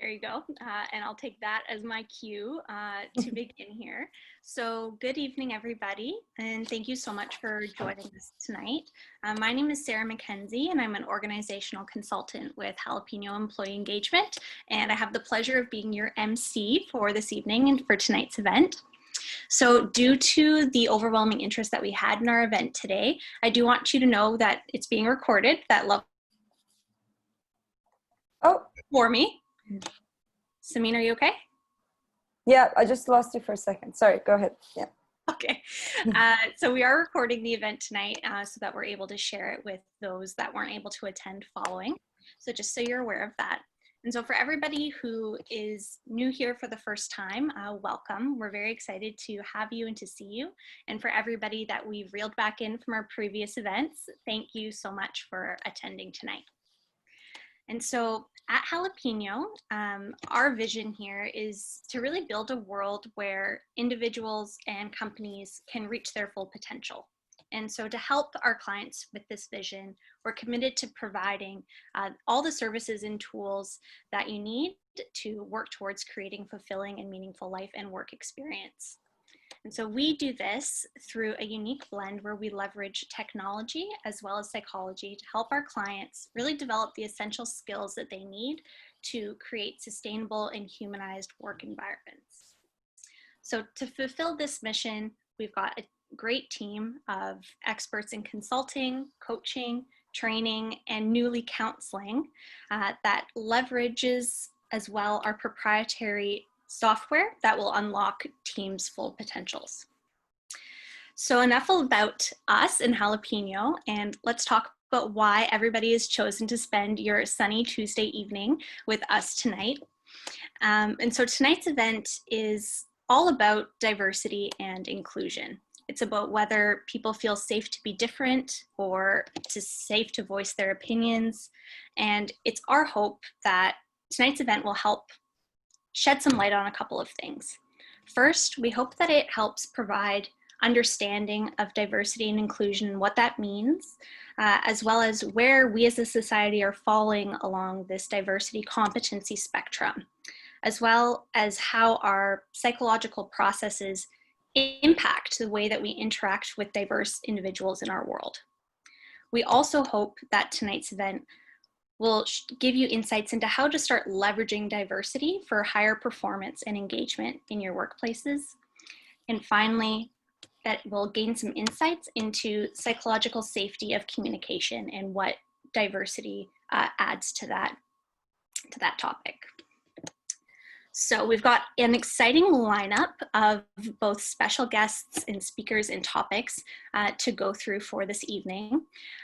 There you go. And I'll take that as my cue to begin here. So good evening, everybody. And thank you so much for joining us tonight. My name is Sarah McKenzie, and I'm an organizational consultant with Jalapeno Employee Engagement. And I have the pleasure of being your MC for this evening and for tonight's event. So due to the overwhelming interest that we had in our event today, I do want you to know that it's being recorded. That love for me. Samin, are you okay? Yeah, I just lost you for a second. Sorry, go ahead. Yeah. Okay. So we are recording the event tonight so that we're able to share it with those that weren't able to attend following. So just so you're aware of that. And so for everybody who is new here for the first time, welcome. We're very excited to have you and to see you. And for everybody that we've reeled back in from our previous events, thank you so much for attending tonight. And so at Jalapeno, our vision here is to really build a world where individuals and companies can reach their full potential. And so to help our clients with this vision, we're committed to providing all the services and tools that you need to work towards creating fulfilling and meaningful life and work experience. And so we do this through a unique blend where we leverage technology as well as psychology to help our clients really develop the essential skills that they need to create sustainable and humanized work environments. So to fulfill this mission, we've got a great team of experts in consulting, coaching, training, and newly counseling that leverages as well our proprietary software that will unlock teams' full potentials. So enough about us and Jalapeno, and let's talk about why everybody has chosen to spend your sunny Tuesday evening with us tonight. And so tonight's event is all about diversity and inclusion. It's about whether people feel safe to be different or safe to voice their opinions. And it's our hope that tonight's event will help shed some light on a couple of things. First, we hope that it helps provide understanding of diversity and inclusion and what that means, as well as where we as a society are falling along this diversity competency spectrum, as well as how our psychological processes impact the way that we interact with diverse individuals in our world. We also hope that tonight's event will give you insights into how to start leveraging diversity for higher performance and engagement in your workplaces. And finally, that will gain some insights into psychological safety of communication and what diversity adds to that topic. So we've got an exciting lineup of both special guests and speakers and topics to go through for this evening.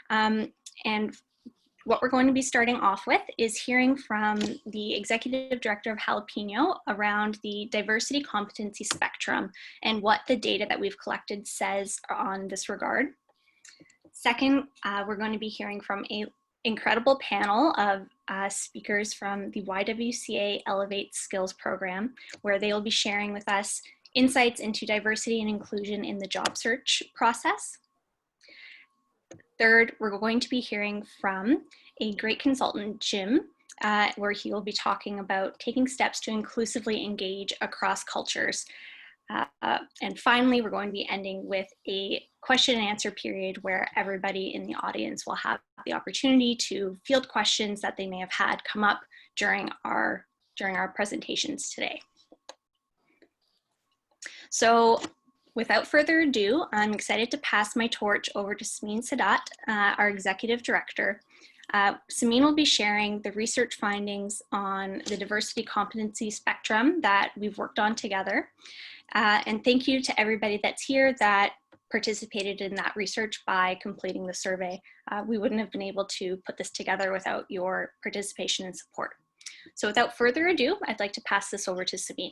And what we're going to be starting off with is hearing from the Executive Director of Jalapeno around the Diversity Competency Spectrum and what the data that we've collected says on this regard. Second, we're going to be hearing from an incredible panel of speakers from the YWCA Elevate Skills Program, where they will be sharing with us insights into diversity and inclusion in the job search process. Third, we're going to be hearing from a great consultant, Jim, where he will be talking about taking steps to inclusively engage across cultures. And finally, we're going to be ending with a question and answer period where everybody in the audience will have the opportunity to field questions that they may have had come up during our presentations today. So without further ado, I'm excited to pass my torch over to Samin Sadat, our Executive Director. Samin will be sharing the research findings on the diversity competency spectrum that we've worked on together. And thank you to everybody that's here that participated in that research by completing the survey. We wouldn't have been able to put this together without your participation and support. So without further ado, I'd like to pass this over to Samin.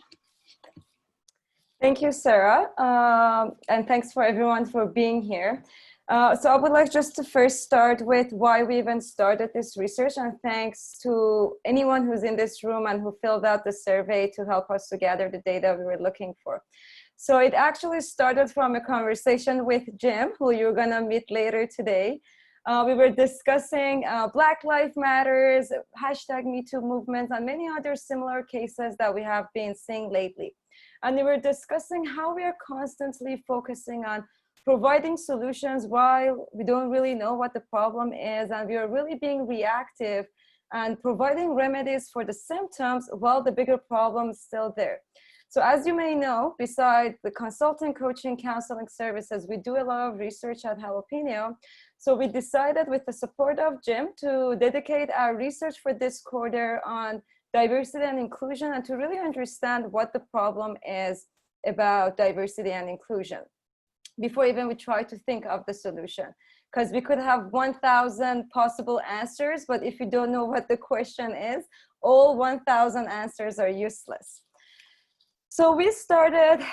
Thank you, Sarah, and thanks for everyone for being here. So I would like just to first start with why we even started this research, and thanks to anyone who's in this room and who filled out the survey to help us to gather the data we were looking for. So it actually started from a conversation with Jim, who you're gonna meet later today. We were discussing Black Lives Matters, #MeToo movements, and many other similar cases that we have been seeing lately. And we were discussing how we are constantly focusing on providing solutions while we don't really know what the problem is, and we are really being reactive and providing remedies for the symptoms while the bigger problem is still there. So as you may know, besides the consulting, coaching, counseling services, we do a lot of research at Jalapeno. So we decided, with the support of Jim, to dedicate our research for this quarter on diversity and inclusion, and to really understand what the problem is about diversity and inclusion before even we try to think of the solution. Because we could have 1,000 possible answers, but if you don't know what the question is, all 1,000 answers are useless. So we started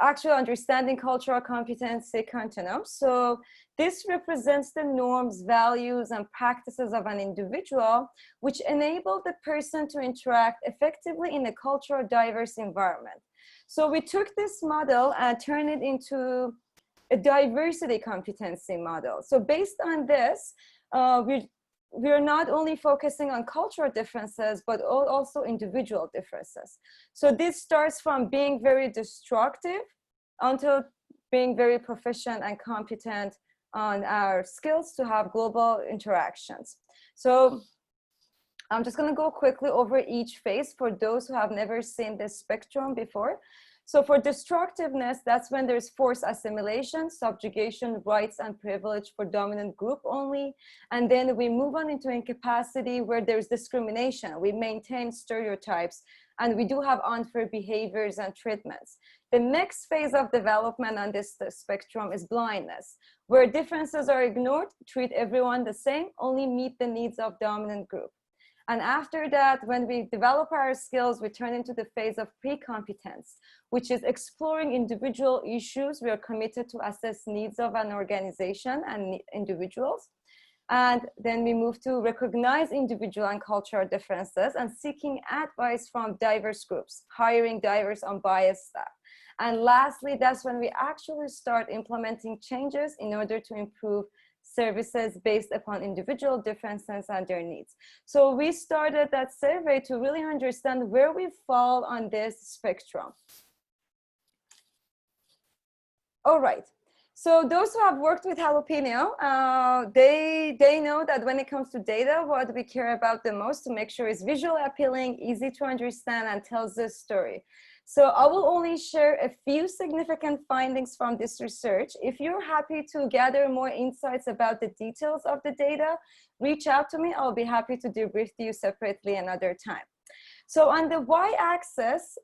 actually understanding cultural competency continuum. So this represents the norms, values, and practices of an individual, which enable the person to interact effectively in a cultural diverse environment. So we took this model and turned it into a diversity competency model. So based on this, we're not only focusing on cultural differences, but also individual differences. So this starts from being very destructive until being very proficient and competent on our skills to have global interactions. So I'm just going to go quickly over each phase for those who have never seen this spectrum before. So for destructiveness, that's when there's forced assimilation, subjugation, rights, and privilege for dominant group only. And then we move on into incapacity, where there's discrimination. We maintain stereotypes, and we do have unfair behaviors and treatments. The next phase of development on this spectrum is blindness, where differences are ignored, treat everyone the same, only meet the needs of dominant group. And after that, when we develop our skills, we turn into the phase of pre-competence, which is exploring individual issues. We are committed to assess needs of an organization and individuals. And then we move to recognize individual and cultural differences and seeking advice from diverse groups, hiring diverse unbiased staff. And lastly, that's when we actually start implementing changes in order to improve services based upon individual differences and their needs. So we started that survey to really understand where we fall on this spectrum. All right. So those who have worked with Jalapeno, they know that when it comes to data, what we care about the most to make sure it's visually appealing, easy to understand, and tells the story. So I will only share a few significant findings from this research. If you're happy to gather more insights about the details of the data, reach out to me. I'll be happy to debrief you separately another time. So on the y-axis,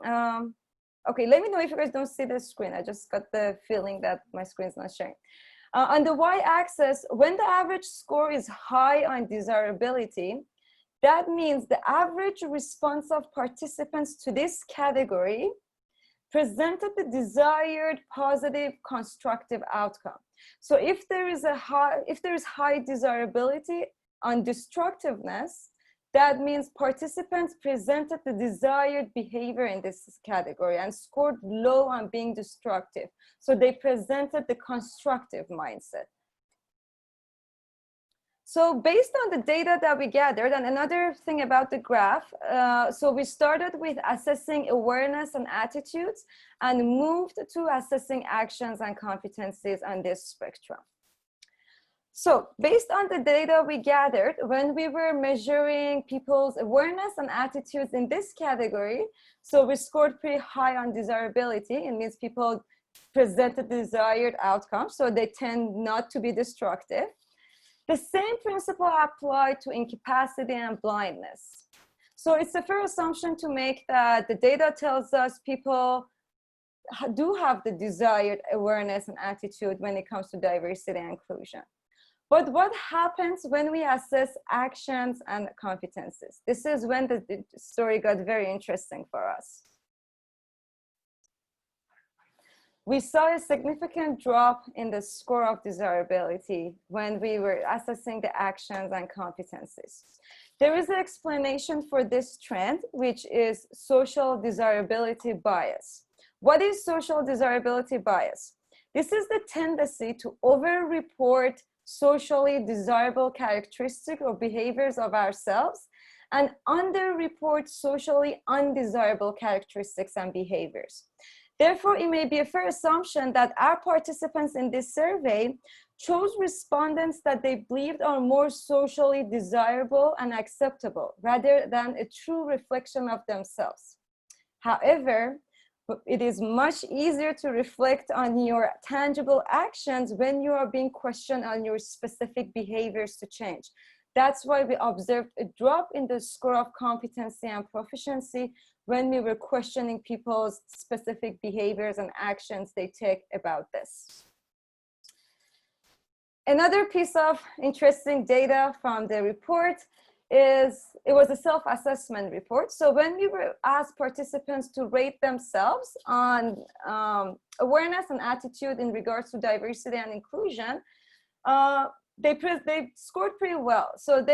okay, let me know if you guys don't see the screen. I just got the feeling that my screen's not sharing. On the y-axis, when the average score is high on desirability, that means the average response of participants to this category presented the desired positive constructive outcome. So if there is high desirability on destructiveness, that means participants presented the desired behavior in this category and scored low on being destructive. So they presented the constructive mindset. So based on the data that we gathered, and another thing about the graph, so we started with assessing awareness and attitudes and moved to assessing actions and competencies on this spectrum. So based on the data we gathered, when we were measuring people's awareness and attitudes in this category, so we scored pretty high on desirability. It means people presented the desired outcome, so they tend not to be destructive. The same principle applied to incapacity and blindness. So it's a fair assumption to make that the data tells us people do have the desired awareness and attitude when it comes to diversity and inclusion. But what happens when we assess actions and competencies? This is when the story got very interesting for us. We saw a significant drop in the score of desirability when we were assessing the actions and competencies. There is an explanation for this trend, which is social desirability bias. What is social desirability bias? This is the tendency to over-report socially desirable characteristics or behaviors of ourselves and underreport socially undesirable characteristics and behaviors. Therefore, it may be a fair assumption that our participants in this survey chose respondents that they believed are more socially desirable and acceptable, rather than a true reflection of themselves. However, it is much easier to reflect on your tangible actions when you are being questioned on your specific behaviors to change. That's why we observed a drop in the score of competency and proficiency when we were questioning people's specific behaviors and actions they take about this. Another piece of interesting data from the report is, it was a self-assessment report. So when we were asked participants to rate themselves on awareness and attitude in regards to diversity and inclusion, they scored pretty well. So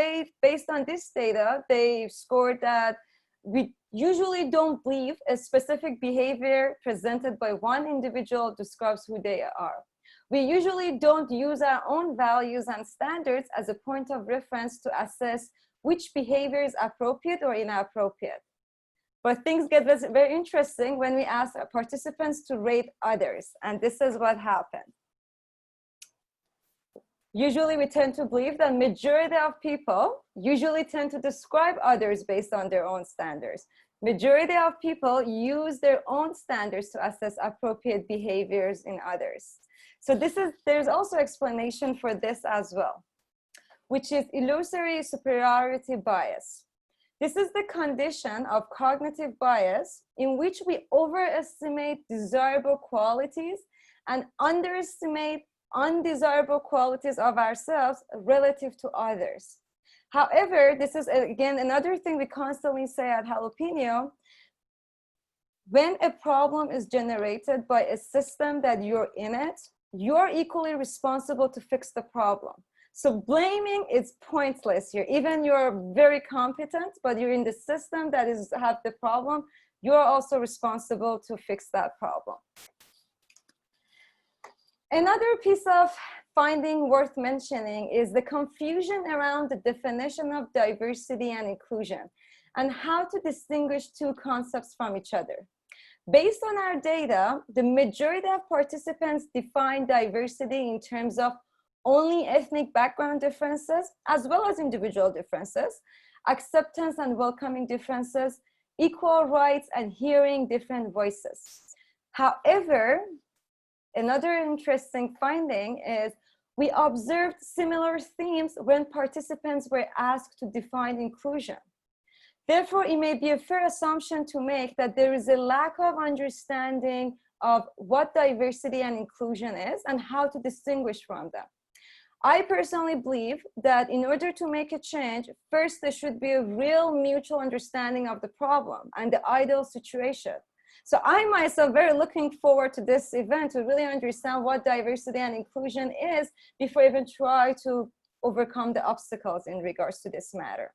based on this data, they scored that we usually don't believe a specific behavior presented by one individual describes who they are. We usually don't use our own values and standards as a point of reference to assess which behavior is appropriate or inappropriate. But things get very interesting when we ask our participants to rate others, and this is what happened. Usually we tend to believe that majority of people usually tend to describe others based on their own standards. Majority of people use their own standards to assess appropriate behaviors in others. So there's also explanation for this as well, which is illusory superiority bias. This is the condition of cognitive bias in which we overestimate desirable qualities and underestimate undesirable qualities of ourselves relative to others. However, this is again another thing we constantly say at Jalapeno. When a problem is generated by a system that you're in it, you're equally responsible to fix the problem. So blaming is pointless here. Even you're very competent, but you're in the system that have the problem, you're also responsible to fix that problem. Another piece of finding worth mentioning is the confusion around the definition of diversity and inclusion and how to distinguish two concepts from each other. Based on our data, the majority of participants define diversity in terms of only ethnic background differences, as well as individual differences, acceptance and welcoming differences, equal rights, and hearing different voices. However, another interesting finding is we observed similar themes when participants were asked to define inclusion. Therefore, it may be a fair assumption to make that there is a lack of understanding of what diversity and inclusion is and how to distinguish from them. I personally believe that in order to make a change, first there should be a real mutual understanding of the problem and the ideal situation. So I myself very looking forward to this event to really understand what diversity and inclusion is before I even try to overcome the obstacles in regards to this matter.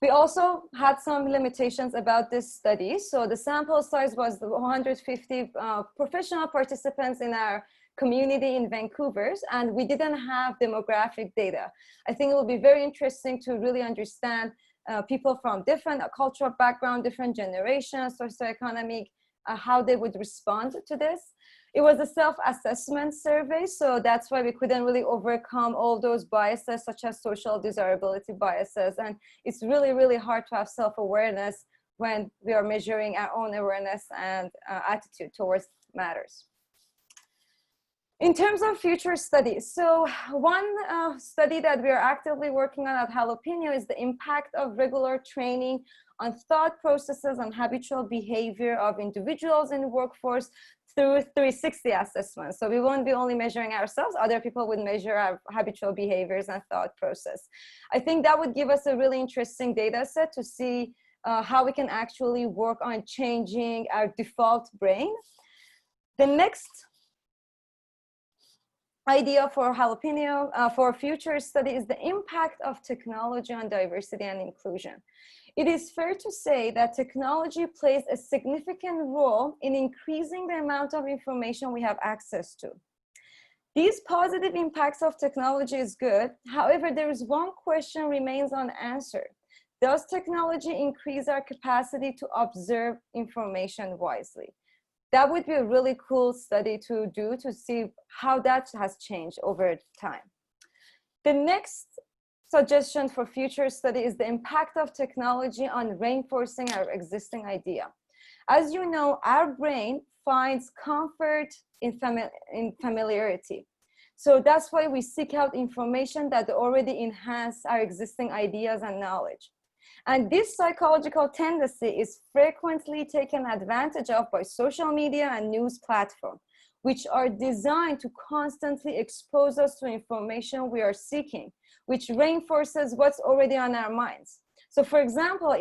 We also had some limitations about this study. So the sample size was 150 professional participants in our community in Vancouver, and we didn't have demographic data. I think it will be very interesting to really understand people from different cultural background, different generations, socioeconomic, how they would respond to this. It was a self-assessment survey, so that's why we couldn't really overcome all those biases such as social desirability biases. And it's really, really hard to have self-awareness when we are measuring our own awareness and attitude towards matters. In terms of future studies, so one study that we are actively working on at Jalapeno is the impact of regular training on thought processes and habitual behavior of individuals in the workforce through 360 assessments. So we won't be only measuring ourselves, other people would measure our habitual behaviors and thought process. I think that would give us a really interesting data set to see how we can actually work on changing our default brain. The next idea for Jalapeno for a future study is the impact of technology on diversity and inclusion. It is fair to say that technology plays a significant role in increasing the amount of information we have access to. These positive impacts of technology is good. However, there is one question remains unanswered. Does technology increase our capacity to observe information wisely? That would be a really cool study to do to see how that has changed over time. The next suggestion for future study is the impact of technology on reinforcing our existing idea. As you know, our brain finds comfort in familiarity. So that's why we seek out information that already enhance our existing ideas and knowledge. And this psychological tendency is frequently taken advantage of by social media and news platforms, which are designed to constantly expose us to information we are seeking, which reinforces what's already on our minds. So for example,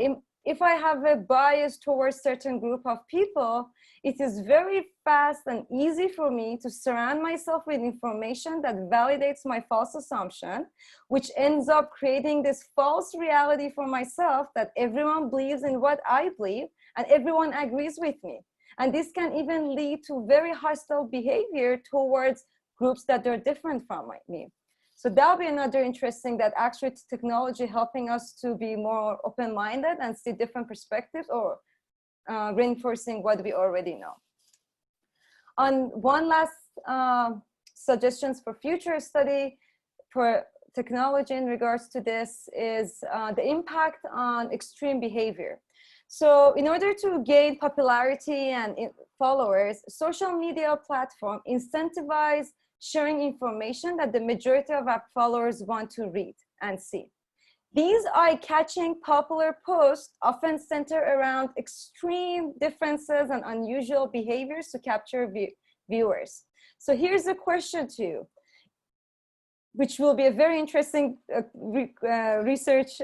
if I have a bias towards certain group of people, it is very fast and easy for me to surround myself with information that validates my false assumption, which ends up creating this false reality for myself that everyone believes in what I believe and everyone agrees with me. And this can even lead to very hostile behavior towards groups that are different from me. So that'll be another interesting that actually technology helping us to be more open-minded and see different perspectives or reinforcing what we already know. On one last suggestions for future study for technology in regards to this is the impact on extreme behavior. So in order to gain popularity and followers, social media platforms incentivize sharing information that the majority of our followers want to read and see. These eye-catching popular posts often center around extreme differences and unusual behaviors to capture viewers. So here's a question to you, which will be a very interesting research,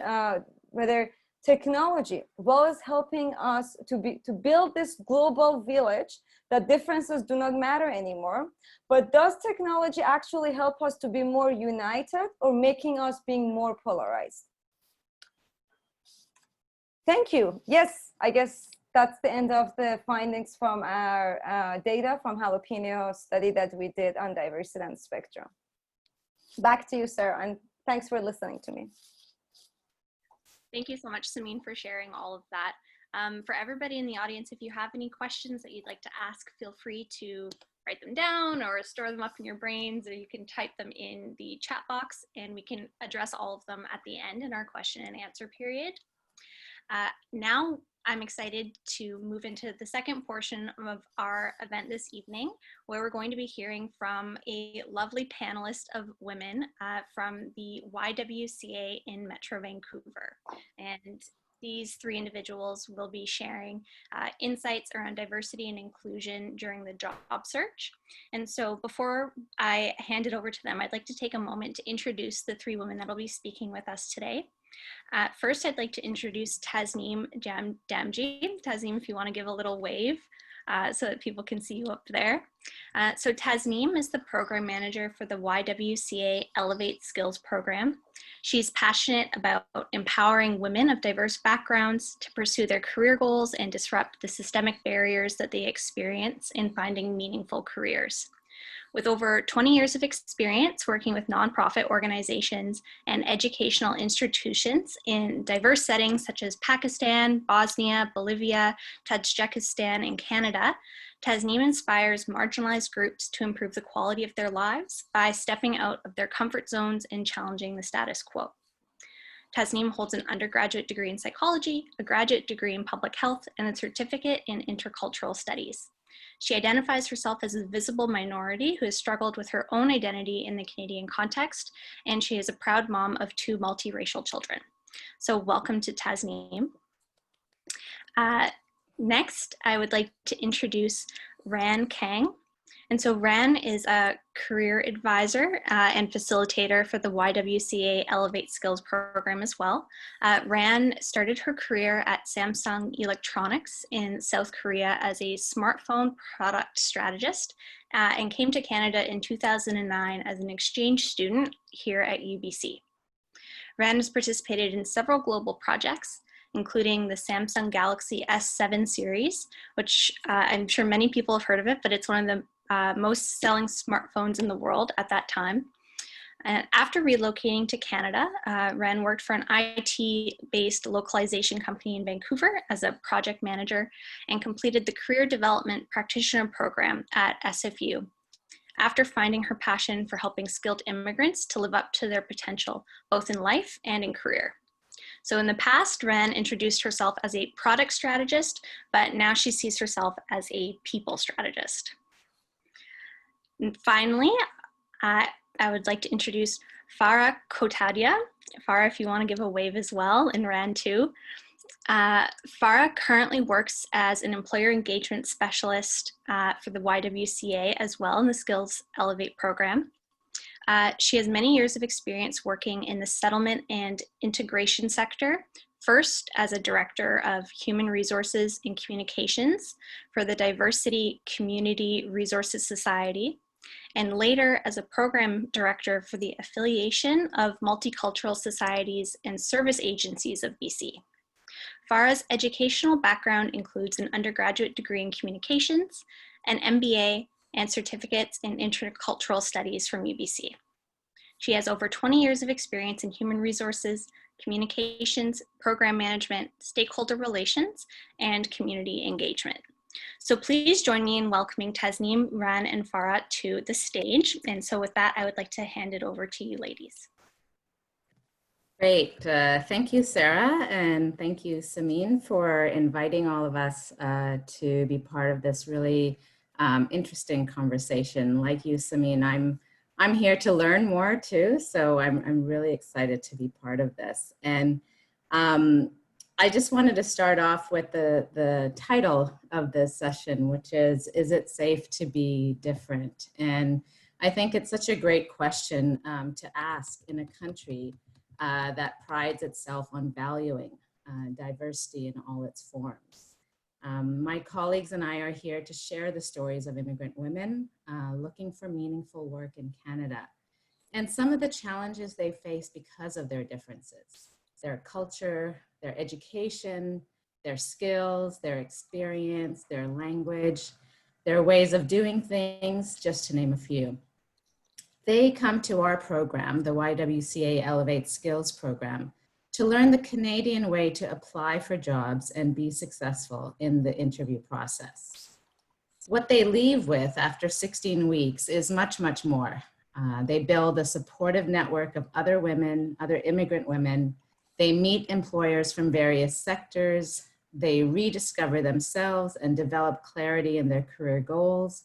whether technology, well, is helping us to build this global village that differences do not matter anymore. But does technology actually help us to be more united or making us being more polarized? Thank you. Yes, I guess that's the end of the findings from our data from Jalapeno study that we did on diversity and spectrum. Back to you, Sarah, and thanks for listening to me. Thank you so much, Samin, for sharing all of that. For everybody in the audience, if you have any questions that you'd like to ask, feel free to write them down or store them up in your brains, or you can type them in the chat box and we can address all of them at the end in our question and answer period. Now I'm excited to move into the second portion of our event this evening, where we're going to be hearing from a lovely panelist of women from the YWCA in Metro Vancouver. And these three individuals will be sharing insights around diversity and inclusion during the job search. And so before I hand it over to them, I'd like to take a moment to introduce the three women that will be speaking with us today. First, I'd like to introduce Tasneem Damji. Tasneem, if you want to give a little wave so that people can see you up there. So Tasneem is the program manager for the YWCA Elevate Skills program. She's passionate about empowering women of diverse backgrounds to pursue their career goals and disrupt the systemic barriers that they experience in finding meaningful careers. With over 20 years of experience working with nonprofit organizations and educational institutions in diverse settings such as Pakistan, Bosnia, Bolivia, Tajikistan, and Canada, Tasneem inspires marginalized groups to improve the quality of their lives by stepping out of their comfort zones and challenging the status quo. Tasneem holds an undergraduate degree in psychology, a graduate degree in public health, and a certificate in intercultural studies. She identifies herself as a visible minority who has struggled with her own identity in the Canadian context, and she is a proud mom of 2 multiracial children. So welcome to Tasneem. Next, I would like to introduce Ran Kang. And so Ran is a career advisor and facilitator for the YWCA Elevate Skills program as well. Ran started her career at Samsung Electronics in South Korea as a smartphone product strategist and came to Canada in 2009 as an exchange student here at UBC. Ran has participated in several global projects, including the Samsung Galaxy S7 series, which I'm sure many people have heard of it, but it's one of the most selling smartphones in the world at that time. And after relocating to Canada, Ren worked for an IT-based localization company in Vancouver as a project manager and completed the Career Development Practitioner Program at SFU after finding her passion for helping skilled immigrants to live up to their potential, both in life and in career. So in the past, Ren introduced herself as a product strategist, but now she sees herself as a people strategist. And finally, I would like to introduce Farah Kotadia. Farah, if you want to give a wave as well, and Ran too. Farah currently works as an employer engagement specialist for the YWCA as well in the Skills Elevate program. She has many years of experience working in the settlement and integration sector, first as a director of human resources and communications for the Diversity Community Resources Society, and later as a program director for the Affiliation of Multicultural Societies and Service Agencies of BC. Farah's educational background includes an undergraduate degree in communications, an MBA, and certificates in intercultural studies from UBC. She has over 20 years of experience in human resources, communications, program management, stakeholder relations, and community engagement. So please join me in welcoming Tasneem, Ran, and Farah to the stage. And so with that, I would like to hand it over to you ladies. Great. Thank you, Sarah, and thank you, Samin, for inviting all of us to be part of this really interesting conversation. Like you, Samin, I'm here to learn more too, so I'm really excited to be part of this. And I just wanted to start off with the title of this session, which is it safe to be different? And I think it's such a great question to ask in a country that prides itself on valuing diversity in all its forms. My colleagues and I are here to share the stories of immigrant women looking for meaningful work in Canada and some of the challenges they face because of their differences, their culture, their education, their skills, their experience, their language, their ways of doing things, just to name a few. They come to our program, the YWCA Elevate Skills Program, to learn the Canadian way to apply for jobs and be successful in the interview process. What they leave with after 16 weeks is much, much more. They build a supportive network of other women, other immigrant women. They meet employers from various sectors. They rediscover themselves and develop clarity in their career goals,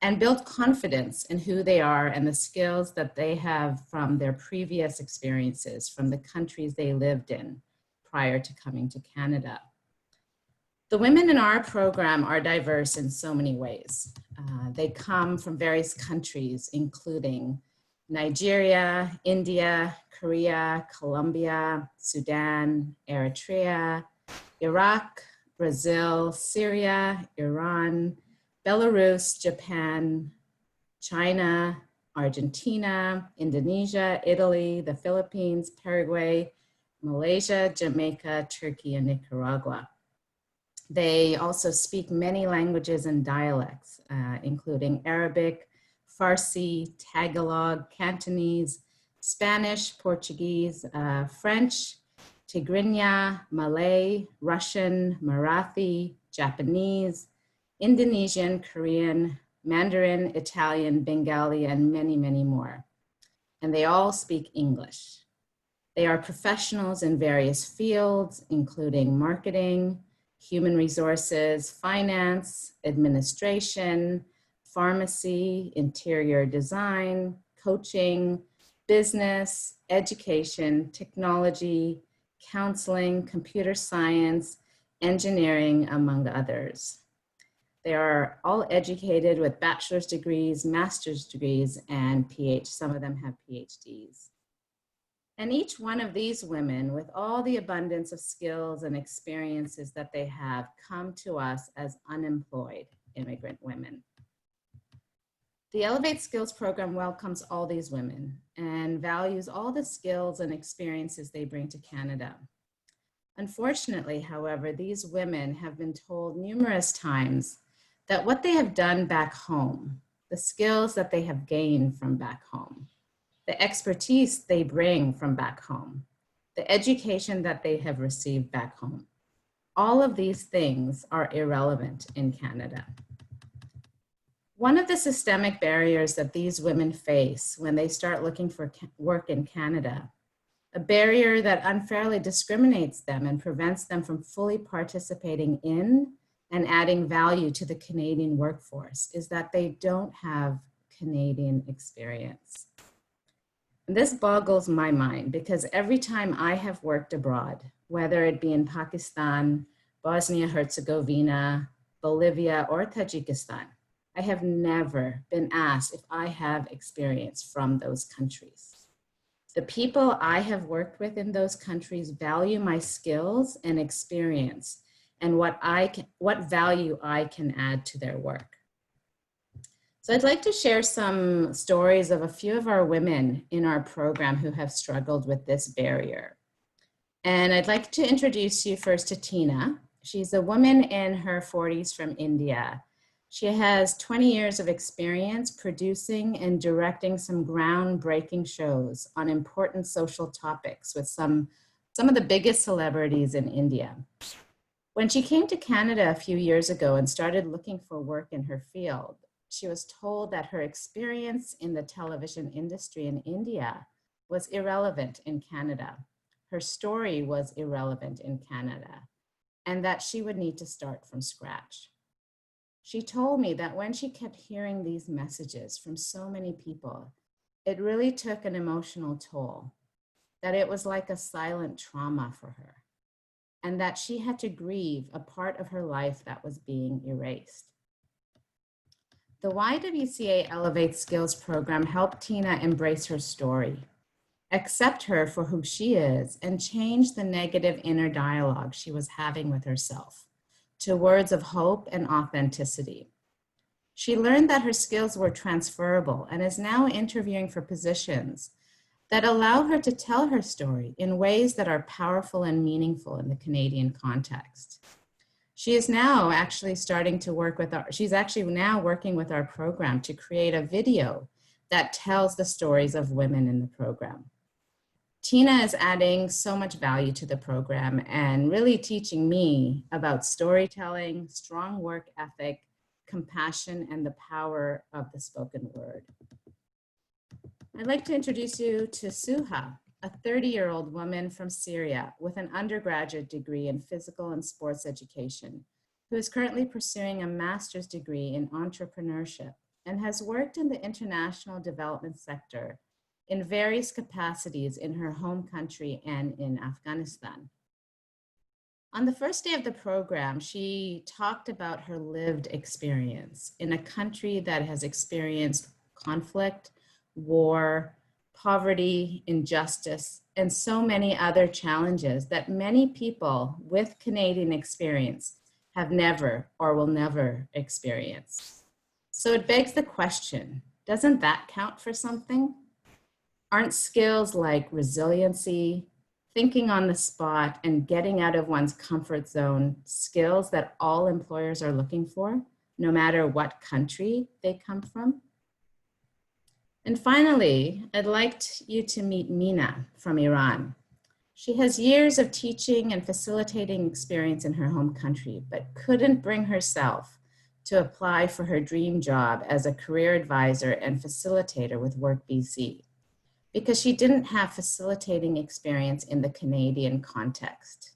and build confidence in who they are and the skills that they have from their previous experiences from the countries they lived in prior to coming to Canada. The women in our program are diverse in so many ways. They come from various countries, including Nigeria, India, Korea, Colombia, Sudan, Eritrea, Iraq, Brazil, Syria, Iran, Belarus, Japan, China, Argentina, Indonesia, Italy, the Philippines, Paraguay, Malaysia, Jamaica, Turkey, and Nicaragua. They also speak many languages and dialects, including Arabic, Farsi, Tagalog, Cantonese, Spanish, Portuguese, French, Tigrinya, Malay, Russian, Marathi, Japanese, Indonesian, Korean, Mandarin, Italian, Bengali, and many, many more. And they all speak English. They are professionals in various fields, including marketing, human resources, finance, administration, pharmacy, interior design, coaching, business, education, technology, counseling, computer science, engineering, among others. They are all educated with bachelor's degrees, master's degrees, and some of them have PhDs. And each one of these women, with all the abundance of skills and experiences that they have, come to us as unemployed immigrant women. The Elevate Skills Program welcomes all these women and values all the skills and experiences they bring to Canada. Unfortunately, however, these women have been told numerous times that what they have done back home the skills that they have gained from back home, the expertise they bring from back home, the education that they have received back home. All of these things are irrelevant in Canada. One of the systemic barriers that these women face when they start looking for work in Canada, a barrier that unfairly discriminates them and prevents them from fully participating in and adding value to the Canadian workforce, is that they don't have Canadian experience. And this boggles my mind because every time I have worked abroad, whether it be in Pakistan, Bosnia-Herzegovina, Bolivia, or Tajikistan, I have never been asked if I have experience from those countries. The people I have worked with in those countries value my skills and experience and what value I can add to their work. So I'd like to share some stories of a few of our women in our program who have struggled with this barrier. And I'd like to introduce you first to Tina. She's a woman in her 40s from India. She has 20 years of experience producing and directing some groundbreaking shows on important social topics with some of the biggest celebrities in India. When she came to Canada a few years ago and started looking for work in her field, she was told that her experience in the television industry in India was irrelevant in Canada. Her story was irrelevant in Canada, and that she would need to start from scratch. She told me that when she kept hearing these messages from so many people, it really took an emotional toll, that it was like a silent trauma for her, and that she had to grieve a part of her life that was being erased. The YWCA Elevate Skills program helped Tina embrace her story, accept her for who she is, and change the negative inner dialogue she was having with herself to words of hope and authenticity. She learned that her skills were transferable and is now interviewing for positions that allow her to tell her story in ways that are powerful and meaningful in the Canadian context. She is now actually starting to work with she's actually now working with our program to create a video that tells the stories of women in the program. Tina is adding so much value to the program and really teaching me about storytelling, strong work ethic, compassion, and the power of the spoken word. I'd like to introduce you to Suha, a 30-year-old woman from Syria with an undergraduate degree in physical and sports education, who is currently pursuing a master's degree in entrepreneurship and has worked in the international development sector in various capacities in her home country and in Afghanistan. On the first day of the program, she talked about her lived experience in a country that has experienced conflict, war, poverty, injustice, and so many other challenges that many people with Canadian experience have never or will never experience. So it begs the question, doesn't that count for something? Aren't skills like resiliency, thinking on the spot, and getting out of one's comfort zone skills that all employers are looking for, no matter what country they come from? And finally, I'd like you to meet Mina from Iran. She has years of teaching and facilitating experience in her home country, but couldn't bring herself to apply for her dream job as a career advisor and facilitator with Work BC, because she didn't have facilitating experience in the Canadian context.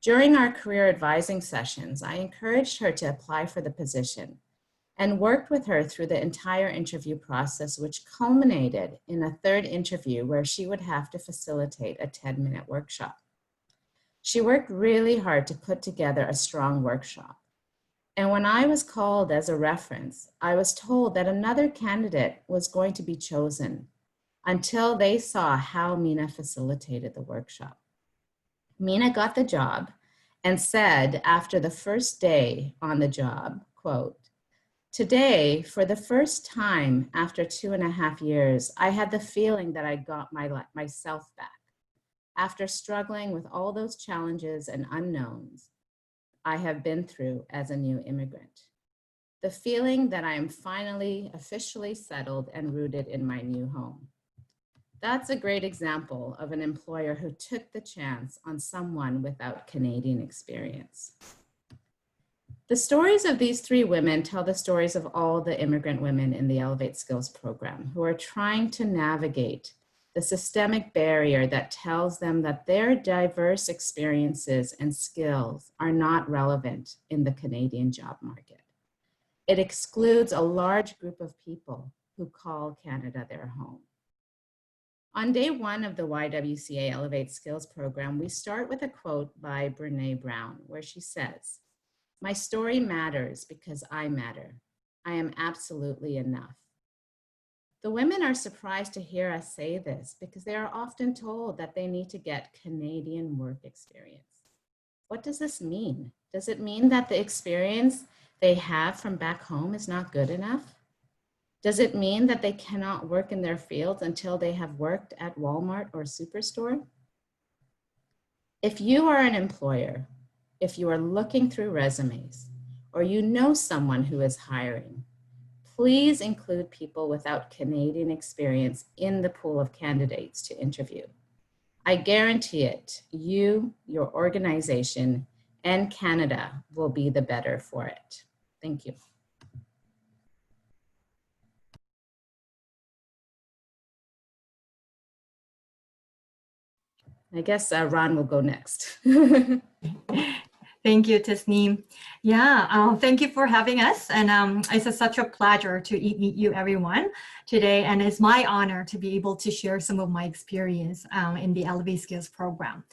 During our career advising sessions, I encouraged her to apply for the position and worked with her through the entire interview process, which culminated in a third interview where she would have to facilitate a 10-minute workshop. She worked really hard to put together a strong workshop. And when I was called as a reference, I was told that another candidate was going to be chosen until they saw how Mina facilitated the workshop. Mina got the job and said after the first day on the job, quote, "Today, for the first time after 2.5 years, I had the feeling that I got myself back. After struggling with all those challenges and unknowns I have been through as a new immigrant." the feeling that I am finally officially settled and rooted in my new home. That's a great example of an employer who took the chance on someone without Canadian experience. The stories of these three women tell the stories of all the immigrant women in the Elevate Skills program who are trying to navigate the systemic barrier that tells them that their diverse experiences and skills are not relevant in the Canadian job market. It excludes a large group of people who call Canada their home. On day one of the YWCA Elevate Skills program, we start with a quote by Brene Brown, where she says, "My story matters because I matter. I am absolutely enough." The women are surprised to hear us say this because they are often told that they need to get Canadian work experience. What does this mean? Does it mean that the experience they have from back home is not good enough? Does it mean that they cannot work in their fields until they have worked at Walmart or Superstore? If you are an employer, if you are looking through resumes, or you know someone who is hiring, please include people without Canadian experience in the pool of candidates to interview. I guarantee it, you, your organization, and Canada will be the better for it. Thank you. I guess Ron will go next. Thank you, Tasneem. Yeah, thank you for having us. And it's such a pleasure to meet you everyone today. And it's my honor to be able to share some of my experience in the Elevate Skills program.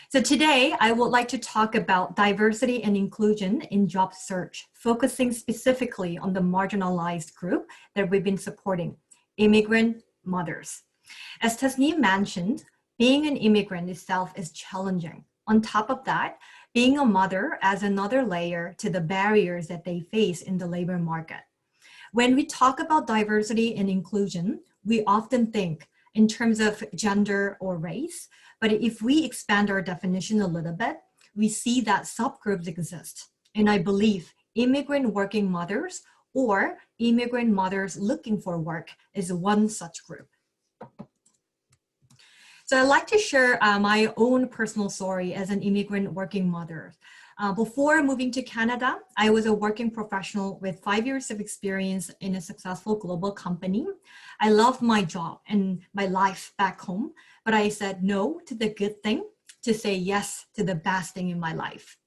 So today I would like to talk about diversity and inclusion in job search, focusing specifically on the marginalized group that we've been supporting, immigrant mothers. As Tasneem mentioned, being an immigrant itself is challenging. On top of that, being a mother adds another layer to the barriers that they face in the labor market. When we talk about diversity and inclusion, we often think in terms of gender or race, but if we expand our definition a little bit, we see that subgroups exist. And I believe immigrant working mothers or immigrant mothers looking for work is one such group. So I'd like to share my own personal story as an immigrant working mother. Before moving to Canada, I was a working professional with 5 years of experience in a successful global company. I loved my job and my life back home, but I said no to the good thing to say yes to the best thing in my life.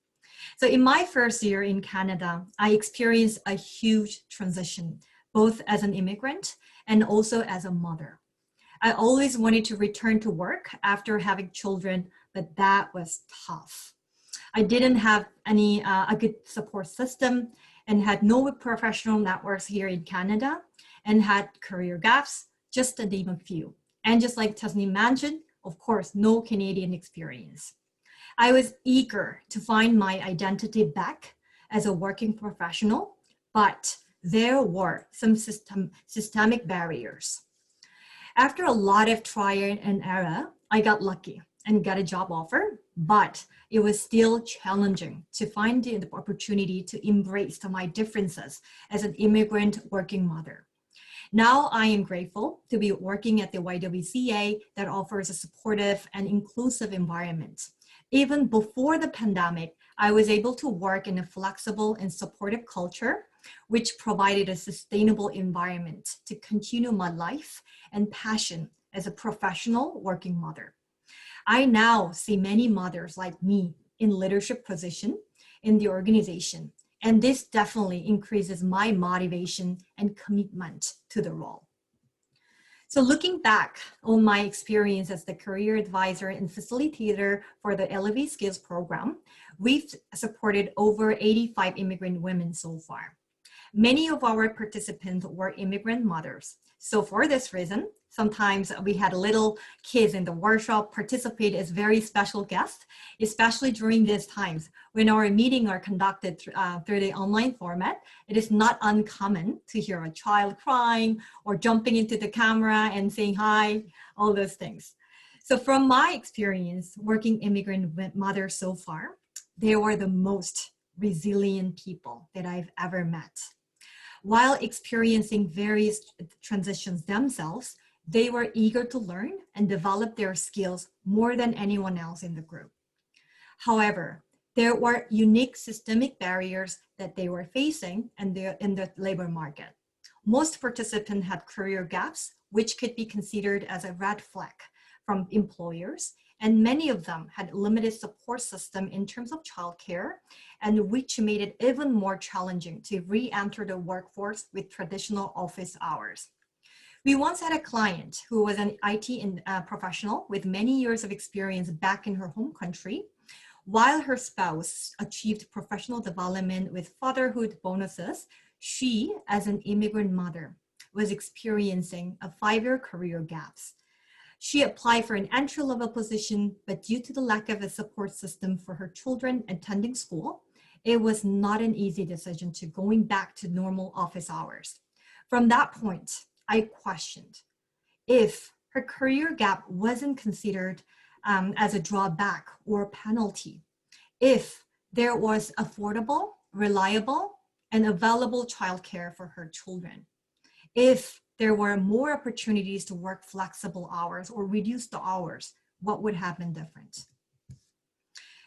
So in my first year in Canada, I experienced a huge transition, both as an immigrant and also as a mother. I always wanted to return to work after having children, but that was tough. I didn't have a good support system and had no professional networks here in Canada and had career gaps, just to name a few. And just like Tasneem mentioned, of course, no Canadian experience. I was eager to find my identity back as a working professional, but there were some systemic barriers. After a lot of trial and error, I got lucky and got a job offer, but it was still challenging to find the opportunity to embrace my differences as an immigrant working mother. Now I am grateful to be working at the YWCA that offers a supportive and inclusive environment. Even before the pandemic, I was able to work in a flexible and supportive culture, which provided a sustainable environment to continue my life and passion as a professional working mother. I now see many mothers like me in leadership position in the organization, and this definitely increases my motivation and commitment to the role. So looking back on my experience as the career advisor and facilitator for the Elevate Skills program, we've supported over 85 immigrant women so far. Many of our participants were immigrant mothers. So for this reason, sometimes we had little kids in the workshop participate as very special guests, especially during these times when our meetings are conducted through the online format. It is not uncommon to hear a child crying or jumping into the camera and saying hi, all those things. So from my experience working immigrant mothers so far, they were the most resilient people that I've ever met. While experiencing various transitions themselves, they were eager to learn and develop their skills more than anyone else in the group. However, there were unique systemic barriers that they were facing in the labor market. Most participants had career gaps, which could be considered as a red flag from employers, and many of them had limited support system in terms of childcare, and which made it even more challenging to re-enter the workforce with traditional office hours. We once had a client who was an IT professional with many years of experience back in her home country. While her spouse achieved professional development with fatherhood bonuses, she, as an immigrant mother, was experiencing a 5-year career gaps. She applied for an entry-level position, but due to the lack of a support system for her children attending school, it was not an easy decision to going back to normal office hours. From that point, I questioned if her career gap wasn't considered as a drawback or penalty, if there was affordable, reliable, and available childcare for her children, if there were more opportunities to work flexible hours or reduce the hours, what would have been different?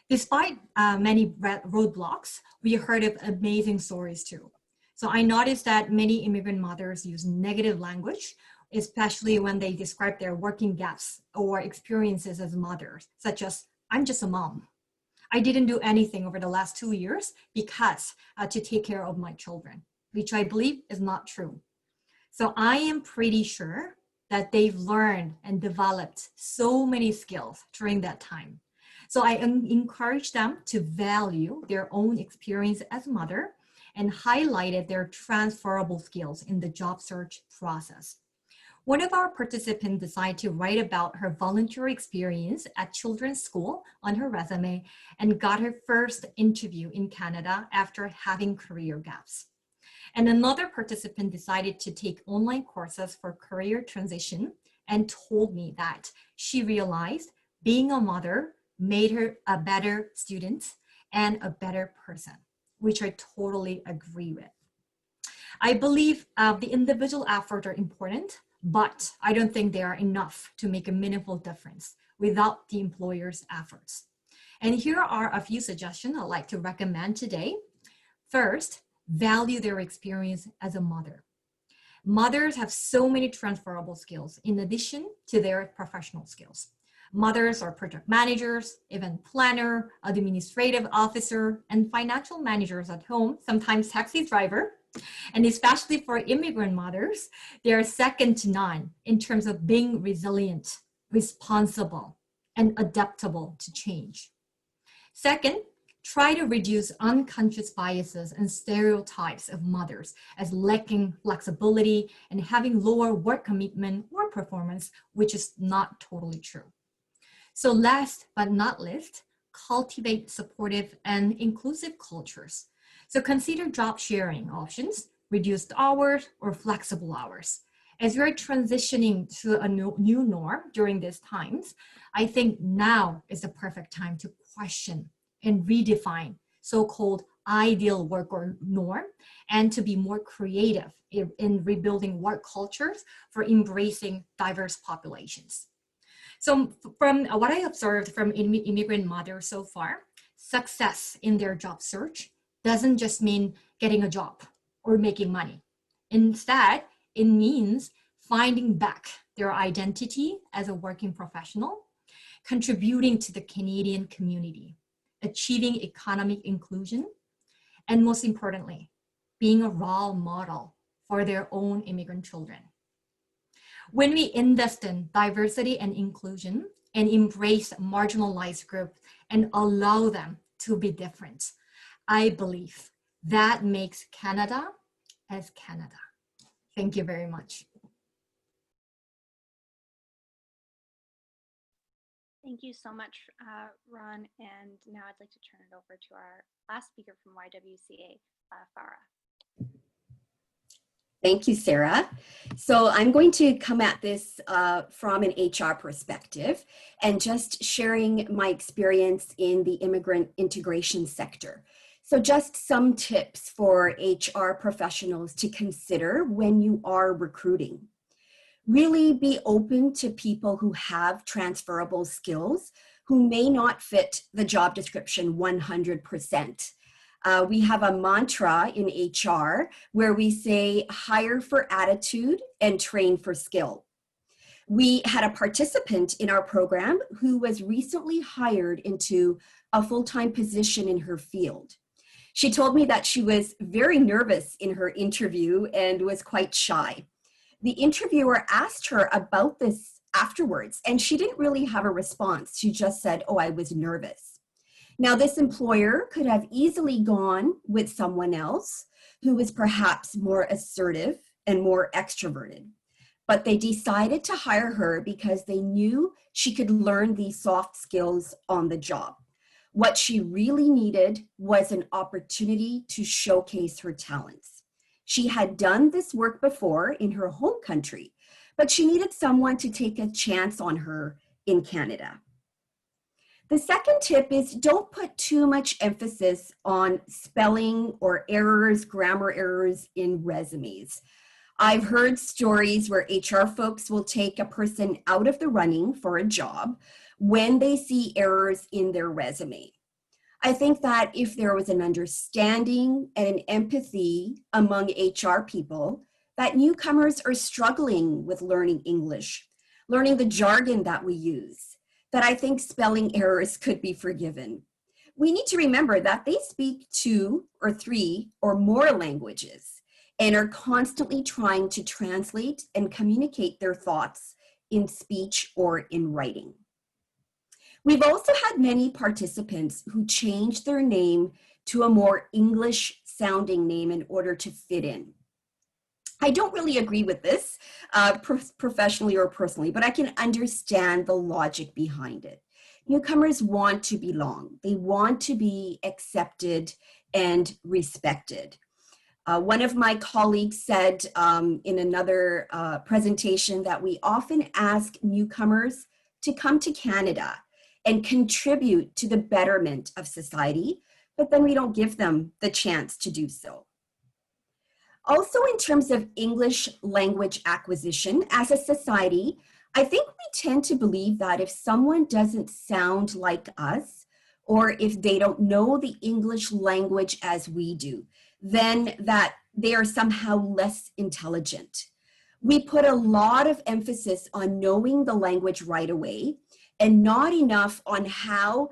Despite many roadblocks, we heard of amazing stories too. So I noticed that many immigrant mothers use negative language, especially when they describe their working gaps or experiences as mothers, such as, I'm just a mom. I didn't do anything over the last 2 years because to take care of my children, which I believe is not true. So I am pretty sure that they've learned and developed so many skills during that time. So I encourage them to value their own experience as a mother and highlighted their transferable skills in the job search process. One of our participants decided to write about her volunteer experience at children's school on her resume and got her first interview in Canada after having career gaps. And another participant decided to take online courses for career transition and told me that she realized being a mother made her a better student and a better person, which I totally agree with. I believe the individual efforts are important, but I don't think they are enough to make a meaningful difference without the employer's efforts. And here are a few suggestions I'd like to recommend today. First, value their experience as a mother. Mothers have so many transferable skills in addition to their professional skills. Mothers are project managers, event planner, administrative officer, and financial managers at home, sometimes taxi driver. And especially for immigrant mothers, they are second to none in terms of being resilient, responsible, and adaptable to change. Second, try to reduce unconscious biases and stereotypes of mothers as lacking flexibility and having lower work commitment or performance, which is not totally true. So last but not least, cultivate supportive and inclusive cultures. So consider job sharing options, reduced hours or flexible hours. As we're transitioning to a new norm during these times, I think now is the perfect time to question and redefine so-called ideal work or norm and to be more creative in rebuilding work cultures for embracing diverse populations. So from what I observed from immigrant mothers so far, success in their job search doesn't just mean getting a job or making money. Instead, it means finding back their identity as a working professional, contributing to the Canadian community, achieving economic inclusion, and most importantly, being a role model for their own immigrant children. When we invest in diversity and inclusion and embrace marginalized groups and allow them to be different, I believe that makes Canada as Canada. Thank you very much. Thank you so much, Ron. And now I'd like to turn it over to our last speaker from YWCA, Farah. Thank you, Sarah. So I'm going to come at this from an HR perspective and just sharing my experience in the immigrant integration sector. So just some tips for HR professionals to consider when you are recruiting. Really be open to people who have transferable skills who may not fit the job description 100%. We have a mantra in HR where we say hire for attitude and train for skill. We had a participant in our program who was recently hired into a full-time position in her field. She told me that she was very nervous in her interview and was quite shy. The interviewer asked her about this afterwards, and she didn't really have a response. She just said, "Oh, I was nervous." Now, this employer could have easily gone with someone else who was perhaps more assertive and more extroverted, but they decided to hire her because they knew she could learn these soft skills on the job. What she really needed was an opportunity to showcase her talents. She had done this work before in her home country, but she needed someone to take a chance on her in Canada. The second tip is don't put too much emphasis on spelling or errors, grammar errors in resumes. I've heard stories where HR folks will take a person out of the running for a job when they see errors in their resume. I think that if there was an understanding and an empathy among HR people, that newcomers are struggling with learning English, learning the jargon that we use, that I think spelling errors could be forgiven. We need to remember that they speak 2 or 3 or more languages and are constantly trying to translate and communicate their thoughts in speech or in writing. We've also had many participants who changed their name to a more English sounding name in order to fit in. I don't really agree with this professionally or personally, but I can understand the logic behind it. Newcomers want to belong. They want to be accepted and respected. One of my colleagues said in another presentation that we often ask newcomers to come to Canada and contribute to the betterment of society, but then we don't give them the chance to do so. Also, in terms of English language acquisition, as a society, I think we tend to believe that if someone doesn't sound like us, or if they don't know the English language as we do, then that they are somehow less intelligent. We put a lot of emphasis on knowing the language right away, and not enough on how,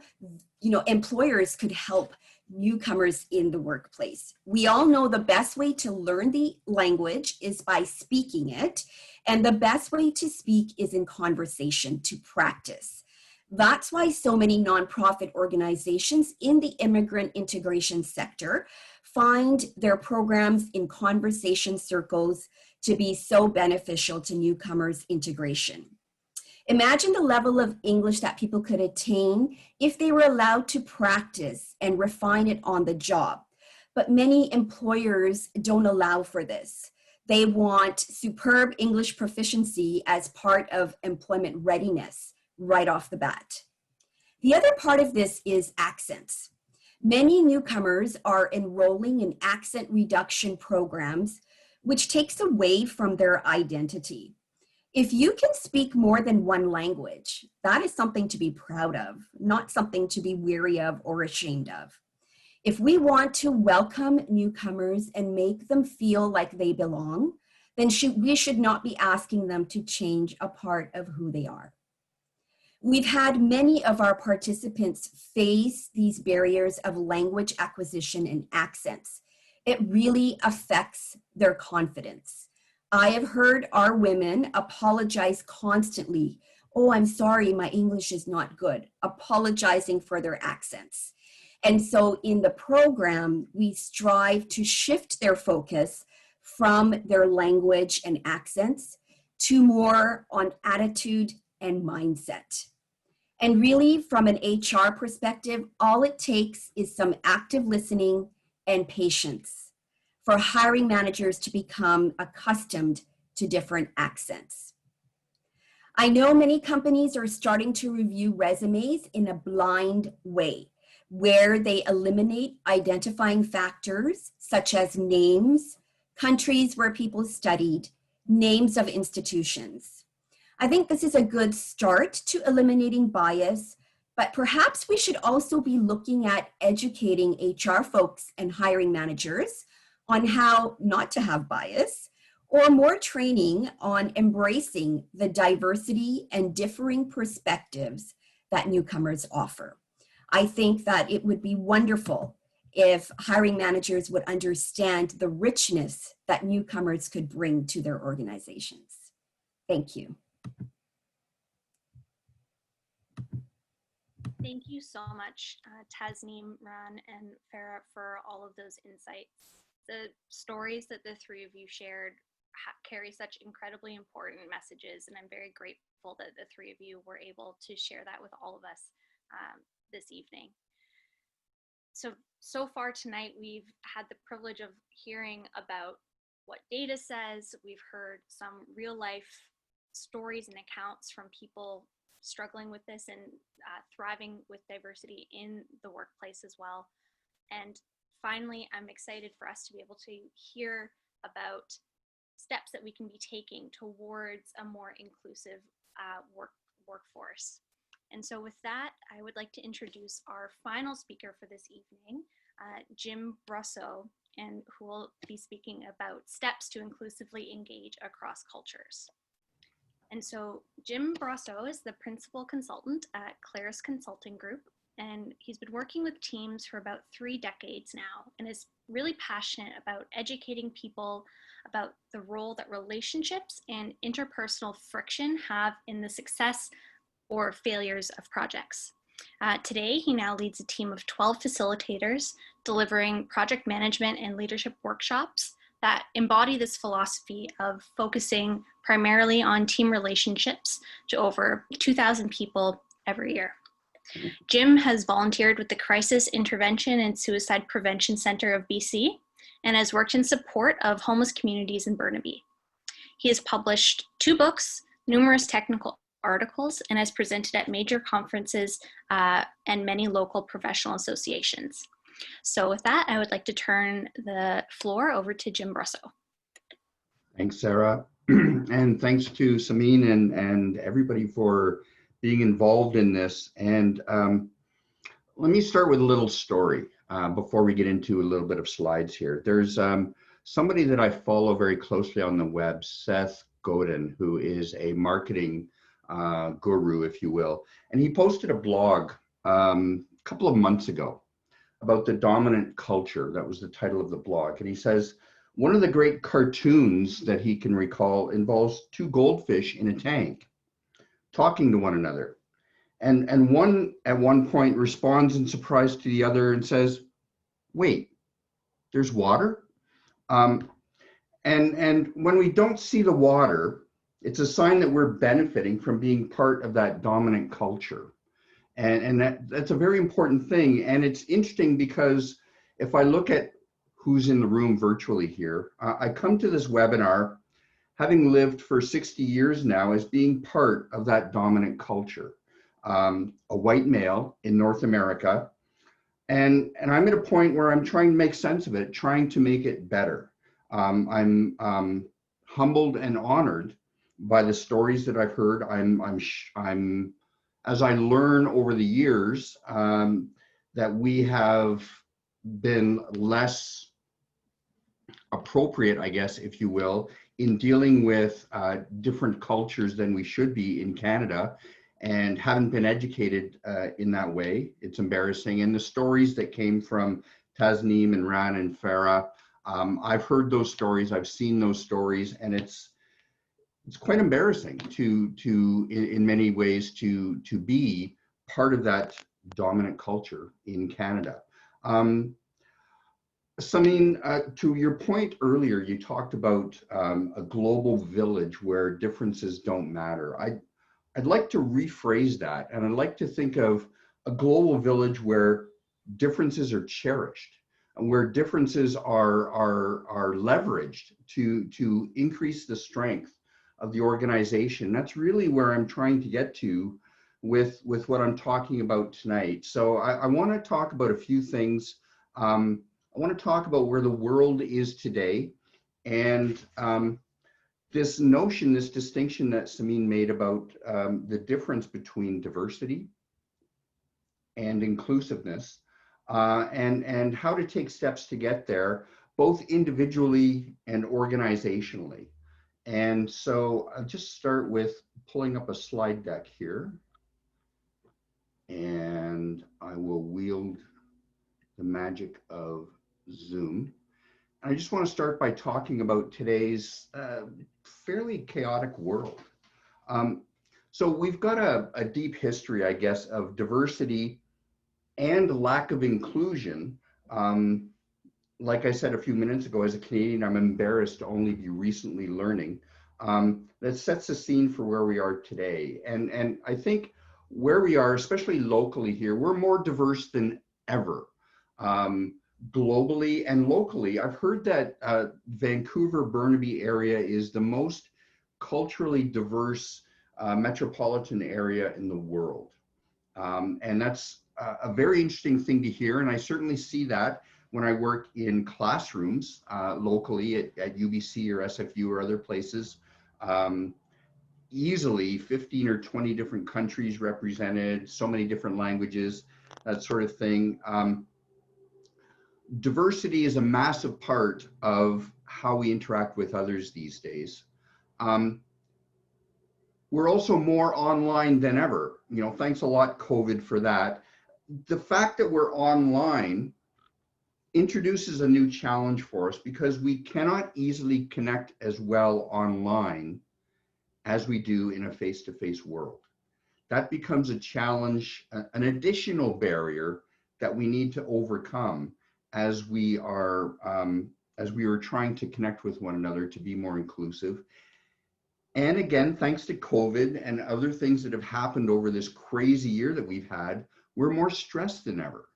employers could help newcomers in the workplace. We all know the best way to learn the language is by speaking it, and the best way to speak is in conversation, to practice. That's why so many nonprofit organizations in the immigrant integration sector find their programs in conversation circles to be so beneficial to newcomers' integration. Imagine the level of English that people could attain if they were allowed to practice and refine it on the job. But many employers don't allow for this. They want superb English proficiency as part of employment readiness right off the bat. The other part of this is accents. Many newcomers are enrolling in accent reduction programs, which takes away from their identity. If you can speak more than one language, that is something to be proud of, not something to be weary of or ashamed of. If we want to welcome newcomers and make them feel like they belong, then we should not be asking them to change a part of who they are. We've had many of our participants face these barriers of language acquisition and accents. It really affects their confidence. I have heard our women apologize constantly. "Oh, I'm sorry, my English is not good," apologizing for their accents. And so in the program, we strive to shift their focus from their language and accents to more on attitude and mindset. And really, from an HR perspective, all it takes is some active listening and patience for hiring managers to become accustomed to different accents. I know many companies are starting to review resumes in a blind way. where they eliminate identifying factors such as names, countries where people studied, names of institutions. I think this is a good start to eliminating bias, but perhaps we should also be looking at educating HR folks and hiring managers on how not to have bias, or more training on embracing the diversity and differing perspectives that newcomers offer. I think that it would be wonderful if hiring managers would understand the richness that newcomers could bring to their organizations. Thank you. Thank you so much, Tasneem, Ran, and Farah, for all of those insights. The stories that the three of you shared carry such incredibly important messages, and I'm very grateful that the three of you were able to share that with all of us this evening. So far tonight, we've had the privilege of hearing about what data says. We've heard some real life stories and accounts from people struggling with this and thriving with diversity in the workplace as well. And finally, I'm excited for us to be able to hear about steps that we can be taking towards a more inclusive workforce. And so with that, I would like to introduce our final speaker for this evening, Jim Brosseau, and who will be speaking about steps to inclusively engage across cultures. And so Jim Brosseau is the principal consultant at Clarrus Consulting Group, and he's been working with teams for about 3 decades now, and is really passionate about educating people about the role that relationships and interpersonal friction have in the success or failures of projects. Today, he now leads a team of 12 facilitators delivering project management and leadership workshops that embody this philosophy of focusing primarily on team relationships to over 2,000 people every year. Jim has volunteered with the Crisis Intervention and Suicide Prevention Center of BC and has worked in support of homeless communities in Burnaby. He has published 2 books, numerous technical articles, and has presented at major conferences and many local professional associations. So with that, I would like to turn the floor over to Jim Brosseau. Thanks, Sarah. And thanks to Samin and everybody for being involved in this. And let me start with a little story before we get into a little bit of slides here. There's somebody that I follow very closely on the web, Seth Godin, who is a marketing guru, if you will. And he posted a blog a couple of months ago about the dominant culture. That was the title of the blog. And he says, one of the great cartoons that he can recall involves 2 goldfish in a tank talking to one another. And one at one point responds in surprise to the other and says, wait, there's water? And when we don't see the water, it's a sign that we're benefiting from being part of that dominant culture. And that's a very important thing. And it's interesting because if I look at who's in the room virtually here, I come to this webinar having lived for 60 years now as being part of that dominant culture. A white male in North America. And I'm at a point where I'm trying to make sense of it, trying to make it better. I'm humbled and honored by the stories that I've heard. I'm as I learn over the years that we have been less appropriate, I guess, if you will, in dealing with different cultures than we should be in Canada, and haven't been educated in that way. It's embarrassing. And the stories that came from Tasneem and Ran and Farah, I've heard those stories, I've seen those stories, and it's quite embarrassing to in many ways to be part of that dominant culture in Canada. Samin, to your point earlier, you talked about a global village where differences don't matter. I'd like to rephrase that, and I'd like to think of a global village where differences are cherished and where differences are leveraged to increase the strength of the organization. That's really where I'm trying to get to with what I'm talking about tonight. So I want to talk about a few things. I want to talk about where the world is today, and this notion, this distinction that Samin made about the difference between diversity and inclusiveness, and how to take steps to get there, both individually and organizationally. And so I'll just start with pulling up a slide deck here, and I will wield the magic of Zoom. And I just want to start by talking about today's fairly chaotic world. So we've got a deep history, I guess, of diversity and lack of inclusion. Like I said a few minutes ago, as a Canadian, I'm embarrassed to only be recently learning. That sets the scene for where we are today. And I think where we are, especially locally here, we're more diverse than ever. Globally and locally, I've heard that Vancouver, Burnaby area is the most culturally diverse metropolitan area in the world. And that's a very interesting thing to hear. And I certainly see that when I work in classrooms locally at UBC or SFU or other places. Easily 15 or 20 different countries represented, so many different languages, that sort of thing. Diversity is a massive part of how we interact with others these days. We're also more online than ever. You know, thanks a lot, COVID, for that. The fact that we're online introduces a new challenge for us because we cannot easily connect as well online as we do in a face-to-face world. That becomes a challenge, an additional barrier that we need to overcome as we are trying to connect with one another to be more inclusive. And again, thanks to COVID and other things that have happened over this crazy year that we've had, we're more stressed than ever.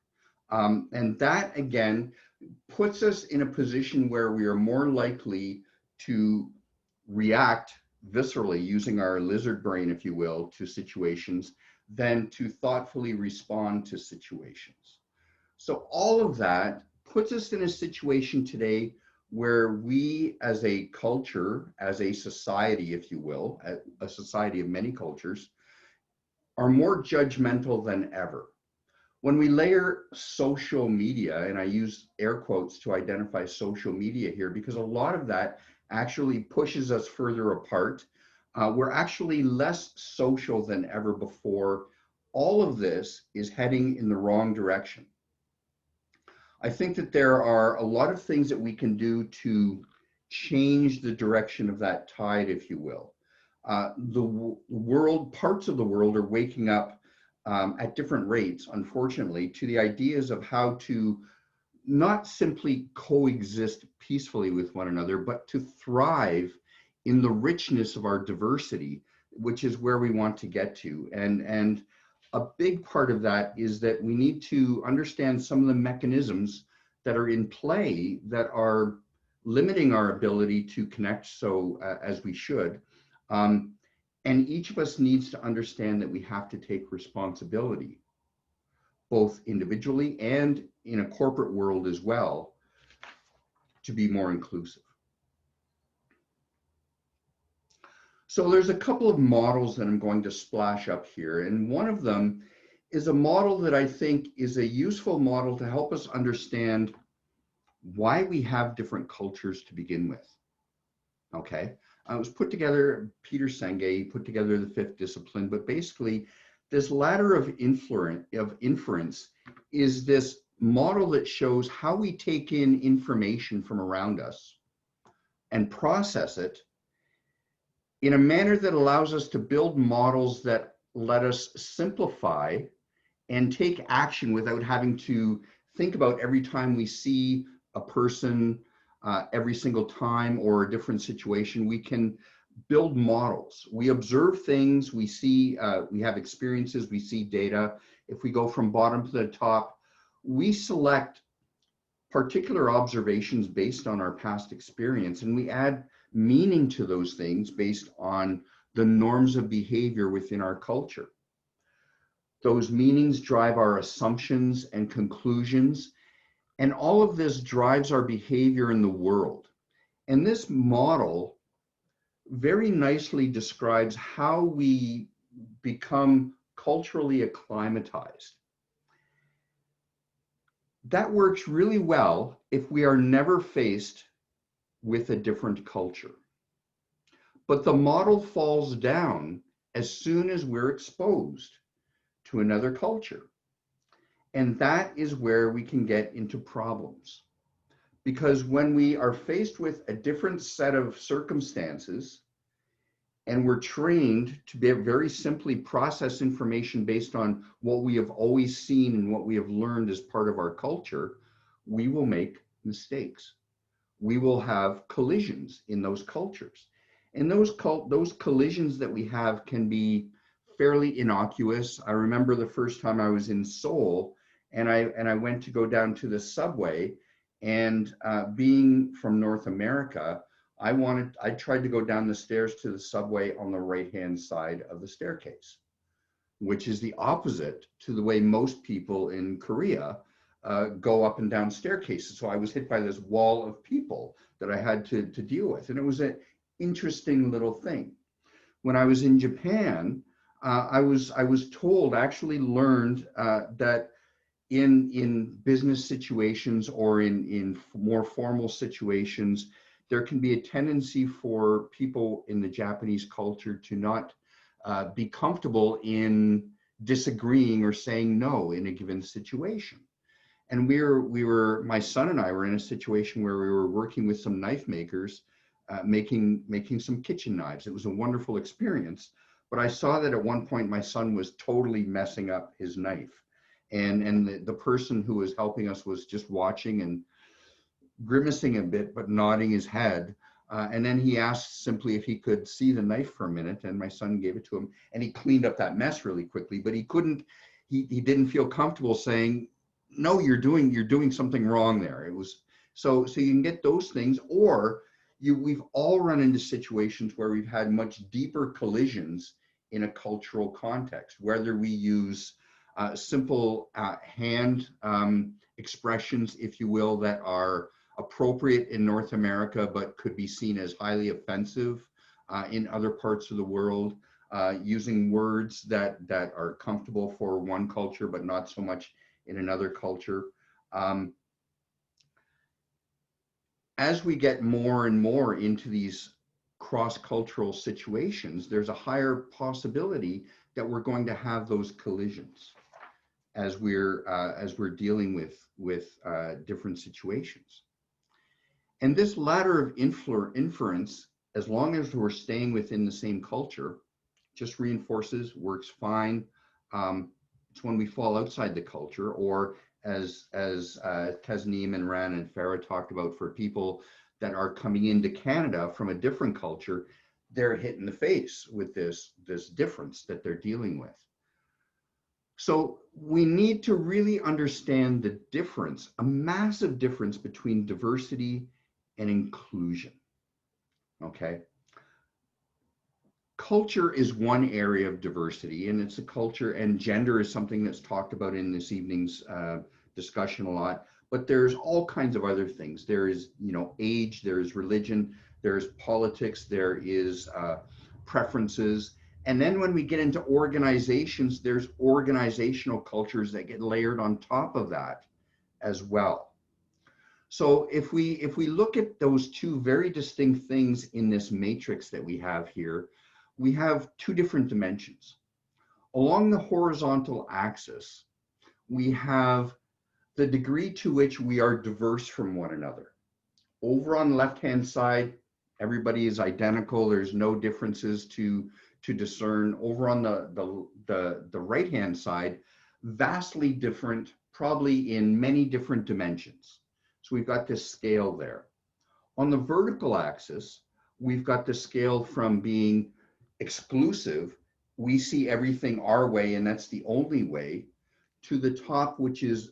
And that, again, puts us in a position where we are more likely to react viscerally, using our lizard brain, if you will, to situations than to thoughtfully respond to situations. So all of that puts us in a situation today where we as a culture, as a society, if you will, a society of many cultures, are more judgmental than ever. When we layer social media, and I use air quotes to identify social media here because a lot of that actually pushes us further apart. We're actually less social than ever before. All of this is heading in the wrong direction. I think that there are a lot of things that we can do to change the direction of that tide, if you will. The world, parts of the world are waking up at different rates, unfortunately, to the ideas of how to not simply coexist peacefully with one another, but to thrive in the richness of our diversity, which is where we want to get to. And a big part of that is that we need to understand some of the mechanisms that are in play that are limiting our ability to connect so as we should. And each of us needs to understand that we have to take responsibility, both individually and in a corporate world as well, to be more inclusive. So there's a couple of models that I'm going to splash up here. And one of them is a model that I think is a useful model to help us understand why we have different cultures to begin with. Okay, it was put together, Peter Senge put together the fifth discipline, but basically this ladder of inference is this model that shows how we take in information from around us and process it in a manner that allows us to build models that let us simplify and take action without having to think about every time we see a person, every single time or a different situation. We can build models. We observe things, we see, we have experiences, we see data. If we go from bottom to the top, we select particular observations based on our past experience, and we add meaning to those things based on the norms of behavior within our culture. Those meanings drive our assumptions and conclusions, and all of this drives our behavior in the world. And this model very nicely describes how we become culturally acclimatized. That works really well if we are never faced with a different culture. But the model falls down as soon as we're exposed to another culture. And that is where we can get into problems. Because when we are faced with a different set of circumstances, and we're trained to be very simply process information based on what we have always seen and what we have learned as part of our culture, we will make mistakes. We will have collisions in those cultures. And those collisions that we have can be fairly innocuous. I remember the first time I was in Seoul, and I went to go down to the subway, and being from North America, I tried to go down the stairs to the subway on the right-hand side of the staircase, which is the opposite to the way most people in Korea go up and down staircases. So I was hit by this wall of people that I had to deal with. And it was an interesting little thing. When I was in Japan, I was told, actually learned that in business situations or in more formal situations, there can be a tendency for people in the Japanese culture to not be comfortable in disagreeing or saying no in a given situation. And my son and I were in a situation where we were working with some knife makers, making some kitchen knives. It was a wonderful experience, but I saw that at one point my son was totally messing up his knife. And the person who was helping us was just watching and grimacing a bit, but nodding his head. And then he asked simply if he could see the knife for a minute, and my son gave it to him, and he cleaned up that mess really quickly, but he didn't feel comfortable saying, no, you're doing something wrong there. It was, so you can get those things, or we've all run into situations where we've had much deeper collisions in a cultural context, whether we use simple hand expressions, if you will, that are appropriate in North America, but could be seen as highly offensive in other parts of the world, using words that are comfortable for one culture, but not so much in another culture. As we get more and more into these cross-cultural situations, there's a higher possibility that we're going to have those collisions as we're dealing with different situations. And this ladder of inference, as long as we're staying within the same culture, just reinforces, works fine. It's when we fall outside the culture, or as Tasneem and Ran and Farah talked about, for people that are coming into Canada from a different culture, they're hit in the face with this difference that they're dealing with. So we need to really understand the difference, a massive difference between diversity and inclusion, okay? Culture is one area of diversity, and it's a culture, and gender is something that's talked about in this evening's discussion a lot, but there's all kinds of other things. There is, age, there is religion, there's politics, there is preferences. And then when we get into organizations, there's organizational cultures that get layered on top of that as well. So if we look at those two very distinct things in this matrix that we have here, we have two different dimensions. Along the horizontal axis, we have the degree to which we are diverse from one another. Over on the left-hand side, everybody is identical. There's no differences to discern. Over on the right-hand side, vastly different, probably in many different dimensions. So we've got this scale there. On the vertical axis, we've got the scale from being exclusive, we see everything our way and that's the only way, to the top, which is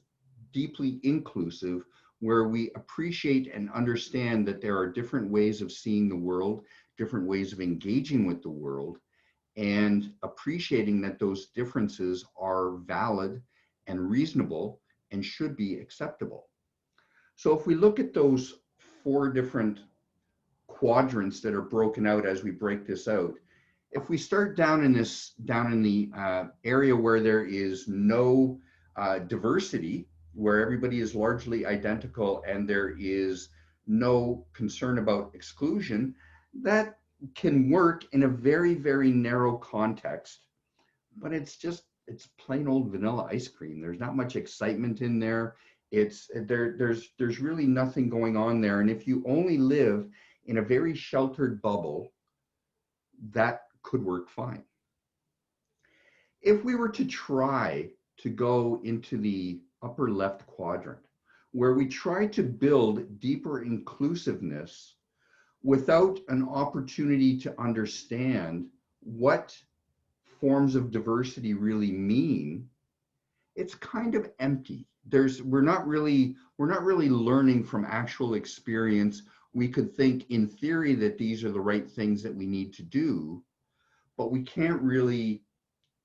deeply inclusive, where we appreciate and understand that there are different ways of seeing the world, different ways of engaging with the world, and appreciating that those differences are valid and reasonable and should be acceptable. So if we look at those 4 different quadrants that are broken out as we break this out, if we start down in the area where there is no diversity, where everybody is largely identical and there is no concern about exclusion, that can work in a very, very narrow context. But it's plain old vanilla ice cream. There's not much excitement in there. There's really nothing going on there. And if you only live in a very sheltered bubble, that could work fine. If we were to try to go into the upper left quadrant, where we try to build deeper inclusiveness without an opportunity to understand what forms of diversity really mean, it's kind of empty. We're not really learning from actual experience. We could think in theory that these are the right things that we need to do, but we can't really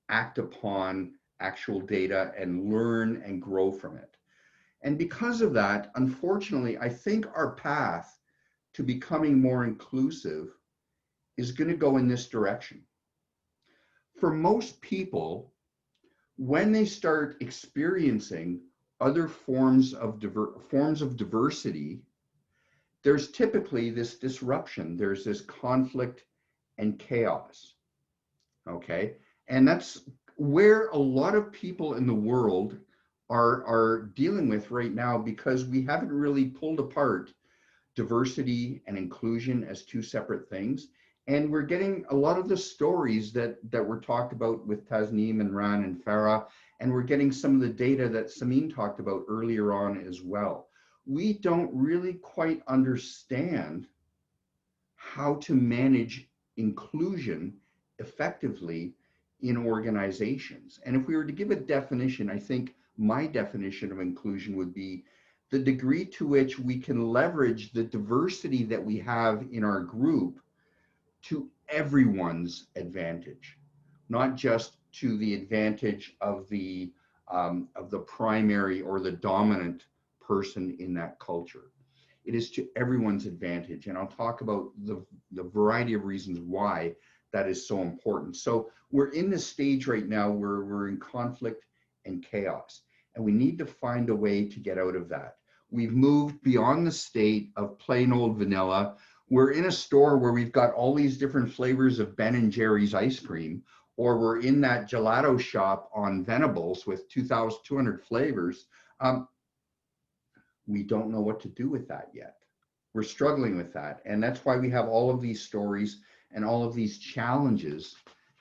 act upon actual data and learn and grow from it. And because of that, unfortunately, I think our path to becoming more inclusive is going to go in this direction. For most people, when they start experiencing other forms of diversity, there's typically this disruption. There's this conflict and chaos. Okay, and that's where a lot of people in the world are dealing with right now, because we haven't really pulled apart diversity and inclusion as 2 separate things. And we're getting a lot of the stories that were talked about with Tasneem and Ran and Farah, and we're getting some of the data that Samin talked about earlier on as well. We don't really quite understand how to manage inclusion effectively in organizations. And if we were to give a definition, I think my definition of inclusion would be the degree to which we can leverage the diversity that we have in our group to everyone's advantage, not just to the advantage of the primary or the dominant person in that culture. It is to everyone's advantage. And I'll talk about the variety of reasons why that is so important. So we're in this stage right now where we're in conflict and chaos, and we need to find a way to get out of that. We've moved beyond the state of plain old vanilla. We're in a store where we've got all these different flavors of Ben and Jerry's ice cream, or we're in that gelato shop on Venables with 2,200 flavors. We don't know what to do with that yet. We're struggling with that. And that's why we have all of these stories and all of these challenges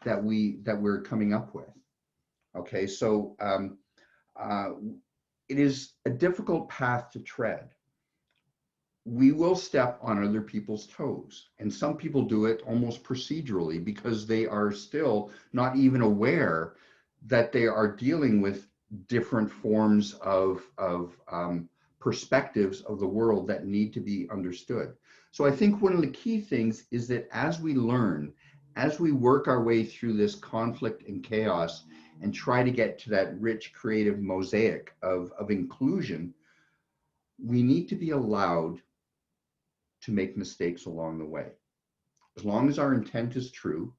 that we're coming up with. Okay, so it is a difficult path to tread. We will step on other people's toes, and some people do it almost procedurally because they are still not even aware that they are dealing with different forms of perspectives of the world that need to be understood. So I think one of the key things is that as we learn, as we work our way through this conflict and chaos and try to get to that rich creative mosaic of inclusion, we need to be allowed to make mistakes along the way. As long as our intent is true,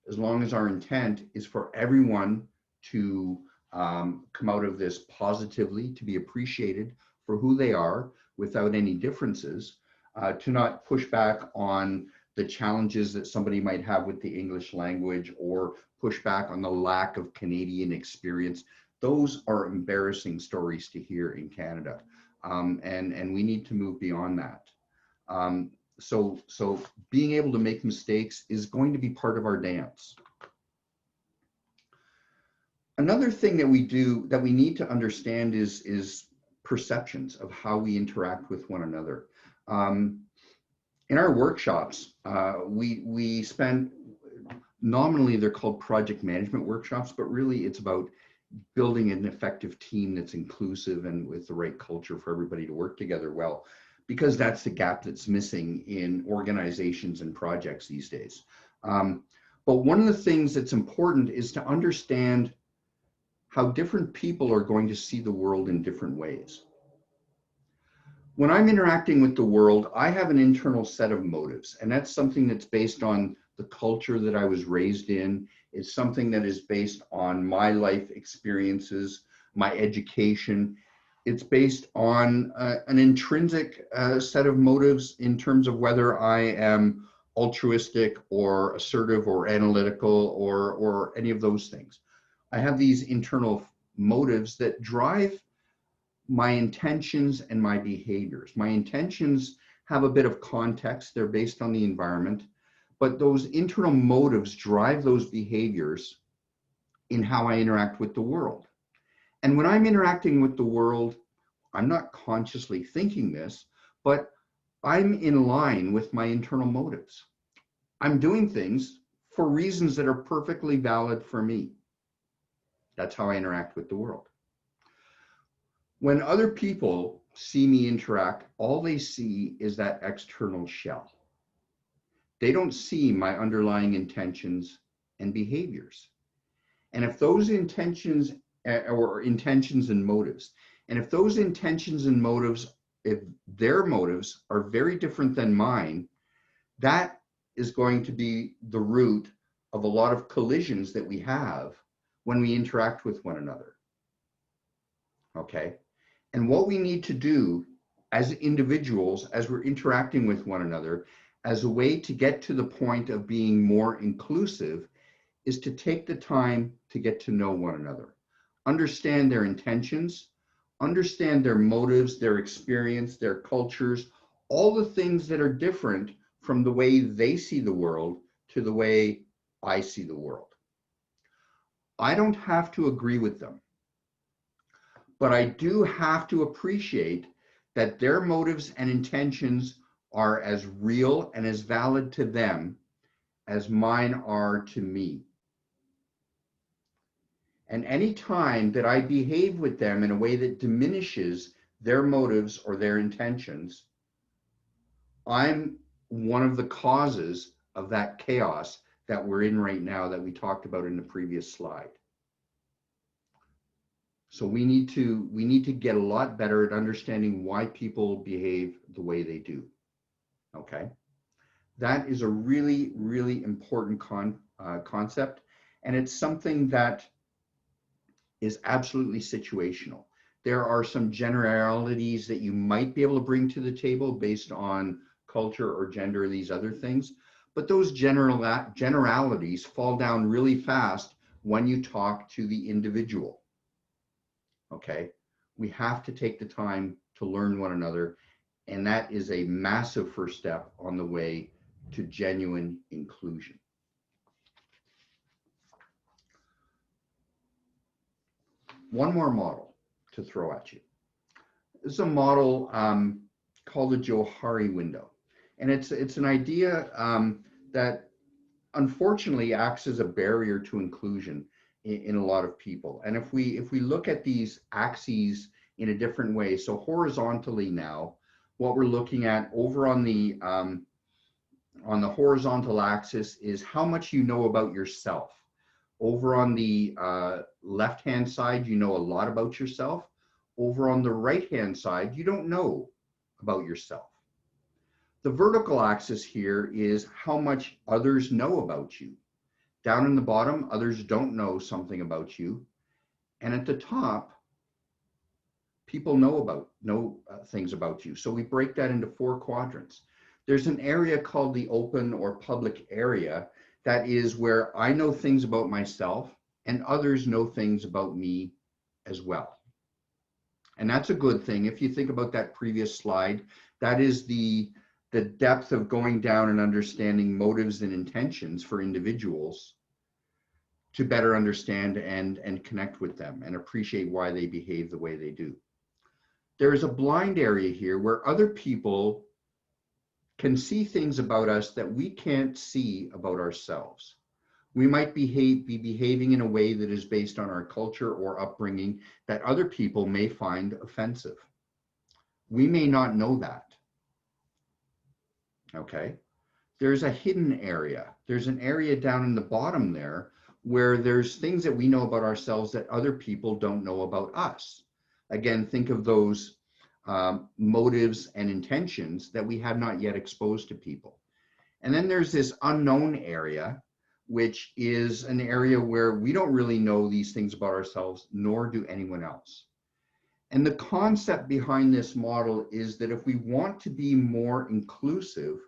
as long as our intent is for everyone to come out of this positively, to be appreciated for who they are without any differences, to not push back on the challenges that somebody might have with the English language or push back on the lack of Canadian experience. Those are embarrassing stories to hear in Canada. And we need to move beyond that. So being able to make mistakes is going to be part of our dance. Another thing that we do that we need to understand is perceptions of how we interact with one another. In our workshops, we spend, nominally they're called project management workshops, but really it's about building an effective team that's inclusive and with the right culture for everybody to work together well, because that's the gap that's missing in organizations and projects these days. But one of the things that's important is to understand how different people are going to see the world in different ways. When I'm interacting with the world, I have an internal set of motives, and that's something that's based on the culture that I was raised in. It's something that is based on my life experiences, my education. It's based on an intrinsic set of motives in terms of whether I am altruistic or assertive or analytical or any of those things. I have these internal motives that drive my intentions and my behaviors. My intentions have a bit of context. They're based on the environment, but those internal motives drive those behaviors in how I interact with the world. And when I'm interacting with the world, I'm not consciously thinking this, but I'm in line with my internal motives. I'm doing things for reasons that are perfectly valid for me. That's how I interact with the world. When other people see me interact, all they see is that external shell. They don't see my underlying intentions and behaviors. And if those intentions or intentions and motives, and if those intentions and motives, if their motives are very different than mine, that is going to be the root of a lot of collisions that we have when we interact with one another. Okay? And what we need to do as individuals, as we're interacting with one another, as a way to get to the point of being more inclusive, is to take the time to get to know one another, understand their intentions, understand their motives, their experience, their cultures, all the things that are different from the way they see the world to the way I see the world. I don't have to agree with them, but I do have to appreciate that their motives and intentions are as real and as valid to them as mine are to me. And any time that I behave with them in a way that diminishes their motives or their intentions, I'm one of the causes of that chaos that we're in right now that we talked about in the previous slide. So we need to get a lot better at understanding why people behave the way they do. Okay, that is a really, really important concept, and it's something that is absolutely situational. There are some generalities that you might be able to bring to the table based on culture or gender or these other things, but those generalities fall down really fast when you talk to the individual. Okay, we have to take the time to learn one another, and that is a massive first step on the way to genuine inclusion. One more model to throw at you. This is a model called the Johari window, and it's an idea that unfortunately acts as a barrier to inclusion in a lot of people. And if we look at these axes in a different way, so horizontally now, what we're looking at over on the horizontal axis is how much you know about yourself. Over on the left-hand side, you know a lot about yourself. Over on the right-hand side, you don't know about yourself. The vertical axis here is how much others know about you. Down in the bottom, others don't know something about you. And at the top, people know things about you. So we break that into 4 quadrants. There's an area called the open or public area that is where I know things about myself and others know things about me as well. And that's a good thing. If you think about that previous slide, that is the depth of going down and understanding motives and intentions for individuals to better understand and connect with them and appreciate why they behave the way they do. There is a blind area here where other people can see things about us that we can't see about ourselves. We might be behaving in a way that is based on our culture or upbringing that other people may find offensive. We may not know that. Okay? there's a hidden area. There's an area down in the bottom there where there's things that we know about ourselves that other people don't know about us. Again, think of those motives and intentions that we have not yet exposed to people. And then there's this unknown area, which is an area where we don't really know these things about ourselves, nor do anyone else. And the concept behind this model is that if we want to be more inclusive,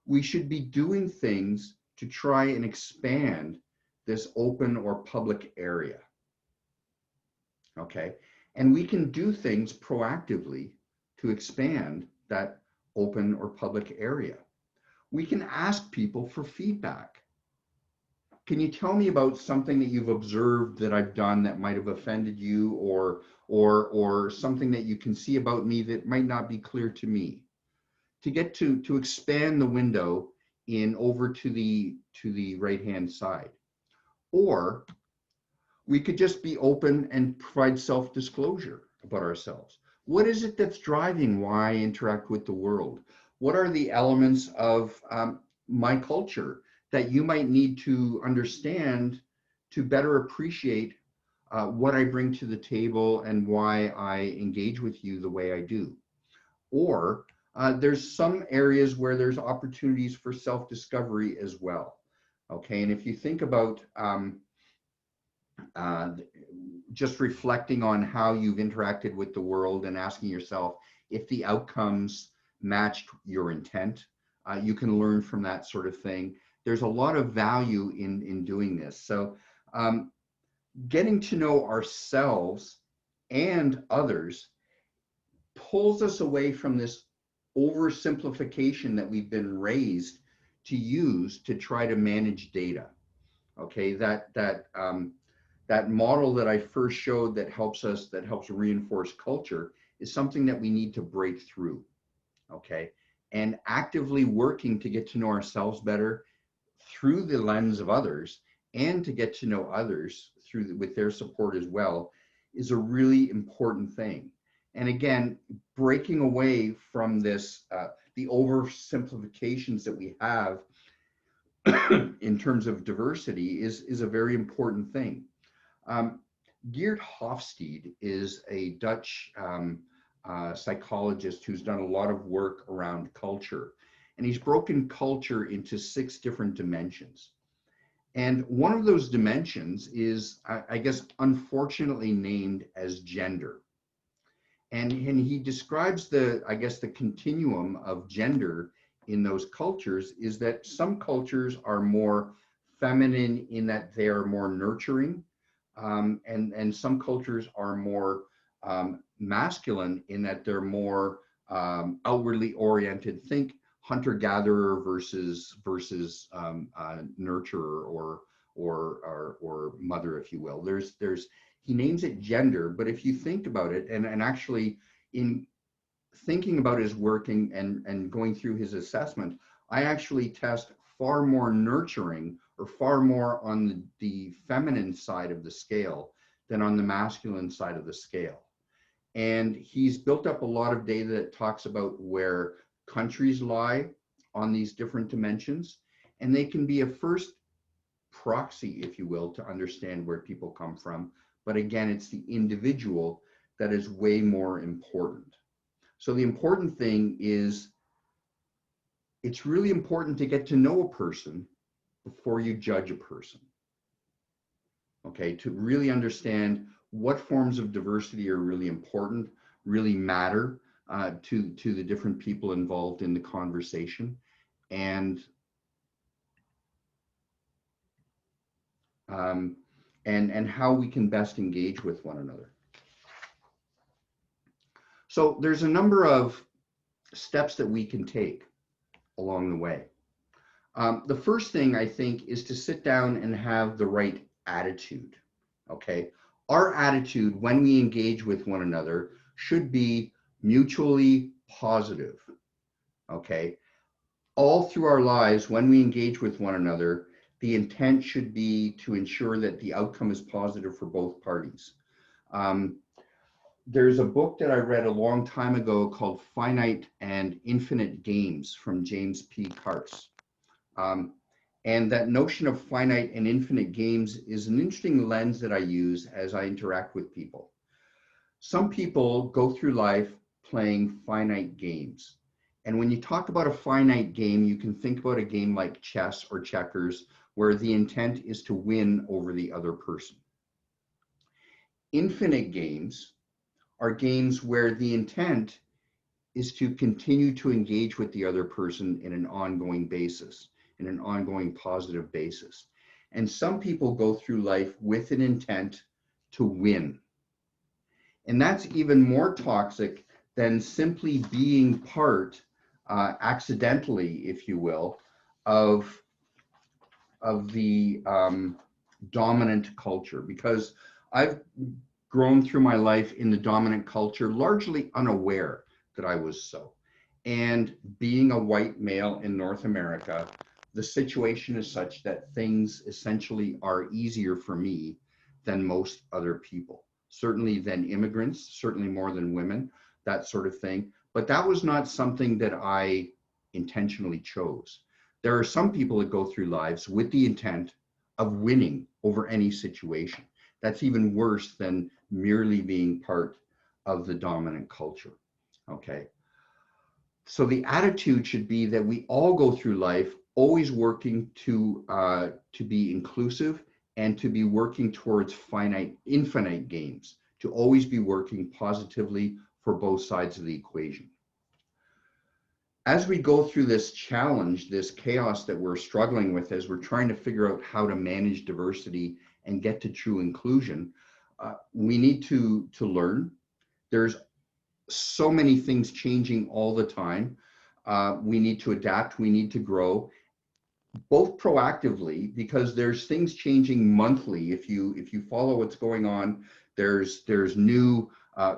we should be doing things to try and expand this open or public area. Okay, and we can do things proactively to expand that open or public area. We can ask people for feedback. Can you tell me about something that you've observed that I've done that might have offended you, or something that you can see about me that might not be clear to me? To get to expand the window in over to the right-hand side. Or we could just be open and provide self-disclosure about ourselves. What is it that's driving why I interact with the world? What are the elements of my culture that you might need to understand to better appreciate what I bring to the table and why I engage with you the way I do? Or there's some areas where there's opportunities for self-discovery as well. Okay, and if you think about just reflecting on how you've interacted with the world and asking yourself if the outcomes matched your intent, you can learn from that sort of thing. There's a lot of value in doing this. So getting to know ourselves and others pulls us away from this oversimplification that we've been raised to use to try to manage data. Okay, that model that I first showed that helps reinforce culture is something that we need to break through. Okay, and actively working to get to know ourselves better through the lens of others, and to get to know others with their support as well, is a really important thing. And again, breaking away from this, the oversimplifications that we have in terms of diversity is a very important thing. Geert Hofstede is a Dutch psychologist who's done a lot of work around culture, and he's broken culture into 6 different dimensions. And one of those dimensions is, I guess, unfortunately named as gender. And he describes the continuum of gender in those cultures is that some cultures are more feminine in that they are more nurturing, and some cultures are more masculine in that they're more outwardly oriented. Think hunter-gatherer versus nurturer or mother, if you will. He names it gender, but if you think about it, and actually in thinking about his work and going through his assessment, I actually test far more nurturing or far more on the feminine side of the scale than on the masculine side of the scale. And he's built up a lot of data that talks about where countries lie on these different dimensions, and they can be a first proxy, if you will, to understand where people come from. But again, it's the individual that is way more important. So the important thing is, it's really important to get to know a person before you judge a person. Okay, to really understand what forms of diversity are really important, really matter to the different people involved in the conversation, and how we can best engage with one another. So there's a number of steps that we can take along the way. The first thing, I think, is to sit down and have the right attitude. Okay, our attitude when we engage with one another should be mutually positive. Okay, all through our lives, when we engage with one another, the intent should be to ensure that the outcome is positive for both parties. There's a book that I read a long time ago called Finite and Infinite Games from James P. Carse. And that notion of finite and infinite games is an interesting lens that I use as I interact with people. Some people go through life playing finite games. And when you talk about a finite game, you can think about a game like chess or checkers, where the intent is to win over the other person. Infinite games are games where the intent is to continue to engage with the other person in an ongoing basis, in an ongoing positive basis. And some people go through life with an intent to win. And that's even more toxic than simply being part, accidentally, if you will, of the dominant culture. Because I've grown through my life in the dominant culture, largely unaware that I was so. And being a white male in North America, the situation is such that things essentially are easier for me than most other people. Certainly than immigrants, certainly more than women, that sort of thing. But that was not something that I intentionally chose. There are some people that go through lives with the intent of winning over any situation. That's even worse than merely being part of the dominant culture. Okay. So the attitude should be that we all go through life always working to be inclusive and to be working towards infinite games, to always be working positively for both sides of the equation. As we go through this challenge, this chaos that we're struggling with as we're trying to figure out how to manage diversity and get to true inclusion, we need to learn. There's so many things changing all the time. We need to adapt, we need to grow, both proactively, because there's things changing monthly. If you follow what's going on, there's new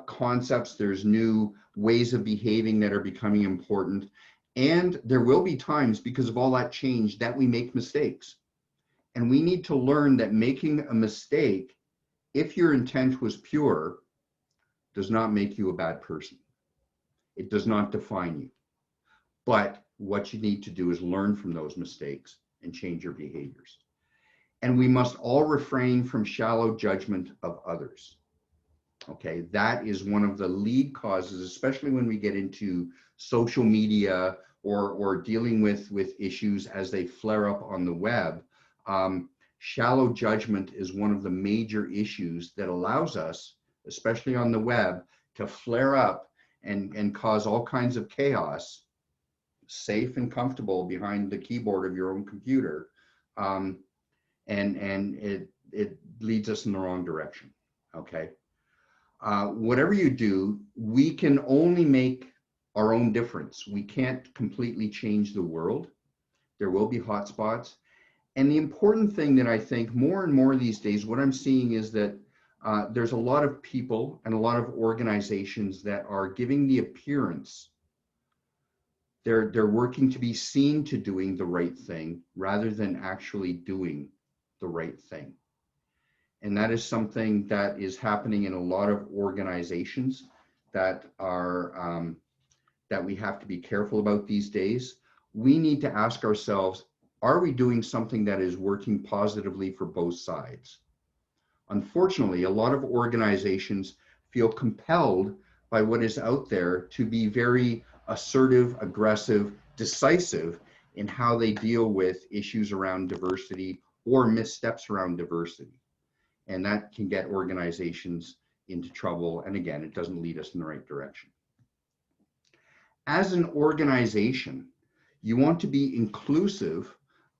concepts, there's new ways of behaving that are becoming important. And there will be times, because of all that change, that we make mistakes. And we need to learn that making a mistake, if your intent was pure, does not make you a bad person. It does not define you. But what you need to do is learn from those mistakes and change your behaviors. And we must all refrain from shallow judgment of others. Okay, that is one of the lead causes, especially when we get into social media or dealing with issues as they flare up on the web. Shallow judgment is one of the major issues that allows us, especially on the web, to flare up and cause all kinds of chaos, safe and comfortable behind the keyboard of your own computer, and it leads us in the wrong direction. Okay. Whatever you do, we can only make our own difference. We can't completely change the world. There will be hot spots. And the important thing that I think more and more these days, what I'm seeing is that there's a lot of people and a lot of organizations that are giving the appearance, they're working to be seen to doing the right thing rather than actually doing the right thing. And that is something that is happening in a lot of organizations that are that we have to be careful about these days. We need to ask ourselves, are we doing something that is working positively for both sides? Unfortunately, a lot of organizations feel compelled by what is out there to be very assertive, aggressive, decisive in how they deal with issues around diversity or missteps around diversity. And that can get organizations into trouble. And again, it doesn't lead us in the right direction. As an organization, you want to be inclusive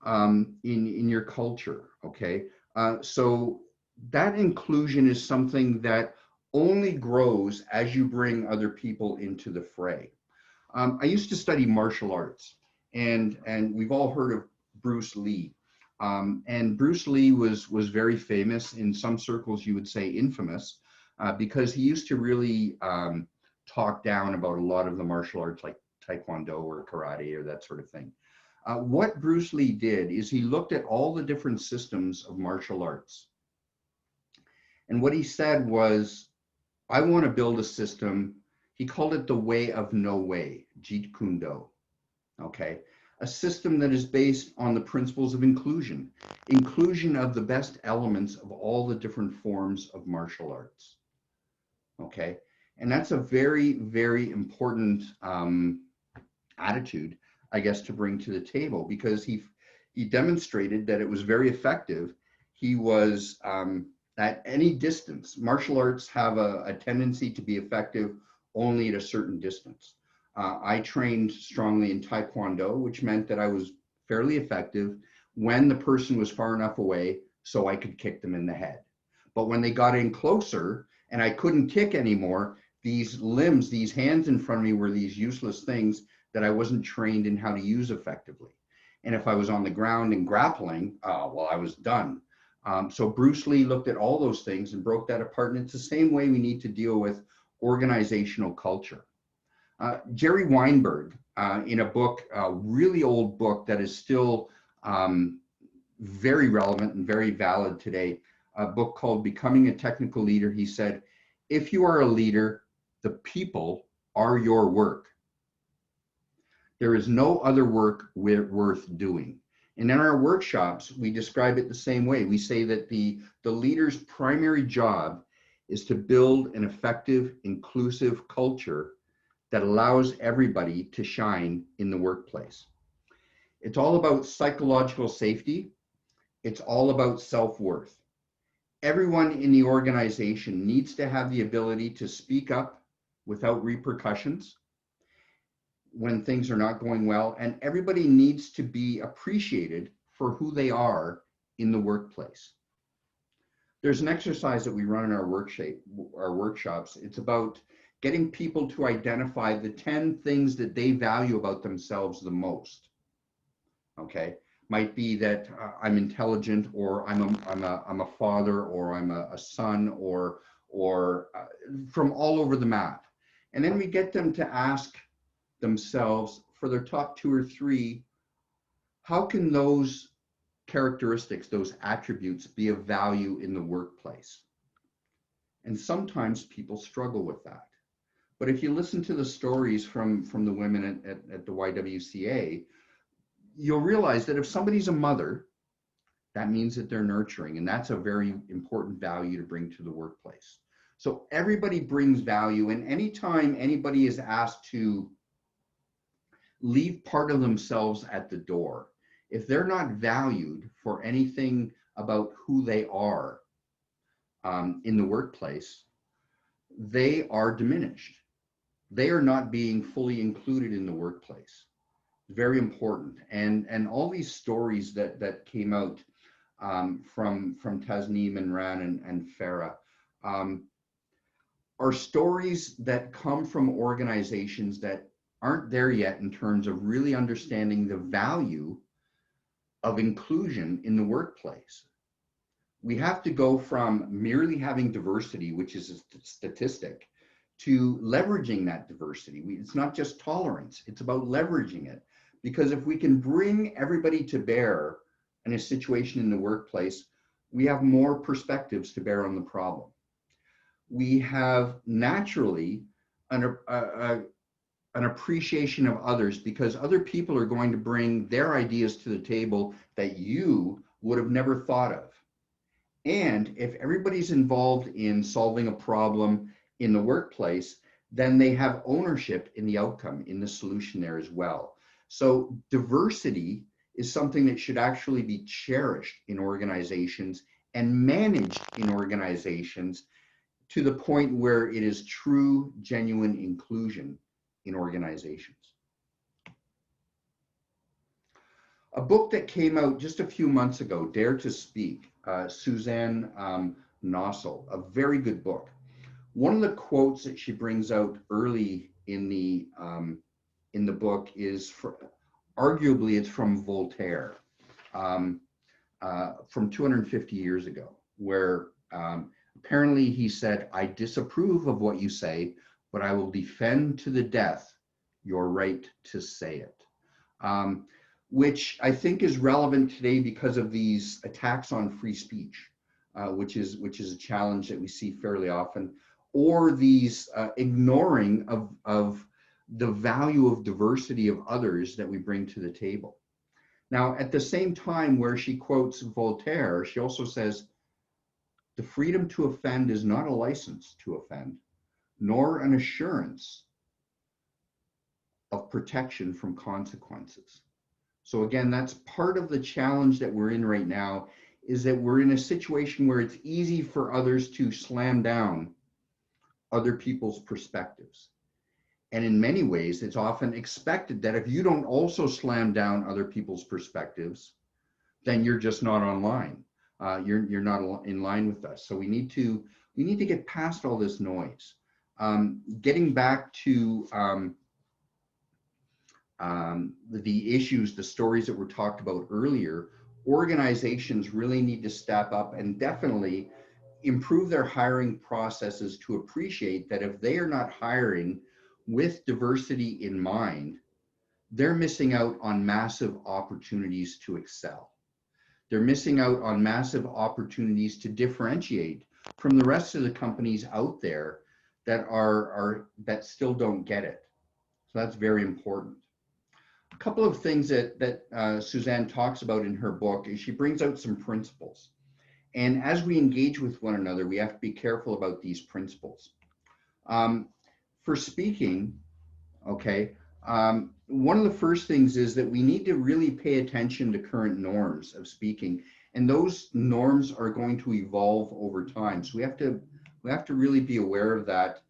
in your culture, okay? So that inclusion is something that only grows as you bring other people into the fray. I used to study martial arts, and we've all heard of Bruce Lee. And Bruce Lee was very famous. In some circles, you would say infamous, because he used to really talk down about a lot of the martial arts like Taekwondo or karate or that sort of thing. What Bruce Lee did is he looked at all the different systems of martial arts. And what he said was, I want to build a system. He called it the way of no way, Jeet Kune Do. Okay. a system that is based on the principles of inclusion, inclusion of the best elements of all the different forms of martial arts. Okay, and that's a very, very important attitude, I guess, to bring to the table, because he demonstrated that it was very effective. He was at any distance. Martial arts have a tendency to be effective only at a certain distance. I trained strongly in Taekwondo, which meant that I was fairly effective when the person was far enough away so I could kick them in the head. But when they got in closer and I couldn't kick anymore, these limbs, these hands in front of me were these useless things that I wasn't trained in how to use effectively. And if I was on the ground and grappling, well, I was done. So Bruce Lee looked at all those things and broke that apart. And it's the same way we need to deal with organizational culture. Jerry Weinberg, in a book, a really old book that is still very relevant and very valid today, a book called Becoming a Technical Leader, he said, if you are a leader, the people are your work. There is no other work worth doing. And in our workshops, we describe it the same way. We say that the leader's primary job is to build an effective, inclusive culture that allows everybody to shine in the workplace. It's all about psychological safety. It's all about self-worth. Everyone in the organization needs to have the ability to speak up without repercussions when things are not going well, and everybody needs to be appreciated for who they are in the workplace. There's an exercise that we run in our workshops. It's about getting people to identify the 10 things that they value about themselves the most. Okay, might be that I'm intelligent, or I'm a father, or I'm a son, or from all over the map. And then we get them to ask themselves, for their top 2 or 3, how can those characteristics, those attributes, be of value in the workplace? And sometimes people struggle with that. But if you listen to the stories from the women at the YWCA, you'll realize that if somebody's a mother, that means that they're nurturing, and that's a very important value to bring to the workplace. So everybody brings value, and anytime anybody is asked to leave part of themselves at the door, if they're not valued for anything about who they are in the workplace, they are diminished. They are not being fully included in the workplace. Very important. And all these stories that came out from Tasneem and Ran and Farah are stories that come from organizations that aren't there yet in terms of really understanding the value of inclusion in the workplace. We have to go from merely having diversity, which is a statistic, to leveraging that diversity. It's not just tolerance, it's about leveraging it. Because if we can bring everybody to bear in a situation in the workplace, we have more perspectives to bear on the problem. We have naturally an appreciation of others, because other people are going to bring their ideas to the table that you would have never thought of. And if everybody's involved in solving a problem in the workplace, then they have ownership in the outcome, in the solution there as well. So diversity is something that should actually be cherished in organizations and managed in organizations to the point where it is true, genuine inclusion in organizations. A book that came out just a few months ago, Dare to Speak, Suzanne Nossel, a very good book. One of the quotes that she brings out early in the book is, arguably, it's from Voltaire, from 250 years ago, where apparently he said, "I disapprove of what you say, but I will defend to the death your right to say it," which I think is relevant today because of these attacks on free speech, which is a challenge that we see fairly often, or these ignoring of the value of diversity of others that we bring to the table. Now, at the same time where she quotes Voltaire, she also says, the freedom to offend is not a license to offend, nor an assurance of protection from consequences. So again, that's part of the challenge that we're in right now, is that we're in a situation where it's easy for others to slam down other people's perspectives. And in many ways, it's often expected that if you don't also slam down other people's perspectives, then you're just not online. You're not in line with us. So we need to get past all this noise. Getting back to the issues, the stories that were talked about earlier, organizations really need to step up and definitely improve their hiring processes to appreciate that if they are not hiring with diversity in mind, they're missing out on massive opportunities to excel. They're missing out on massive opportunities to differentiate from the rest of the companies out there that that still don't get it. So that's very important. A couple of things that Suzanne talks about in her book is she brings out some principles. And as we engage with one another, we have to be careful about these principles. For speaking, okay, one of the first things is that we need to really pay attention to current norms of speaking. And those norms are going to evolve over time. So we have to really be aware of that.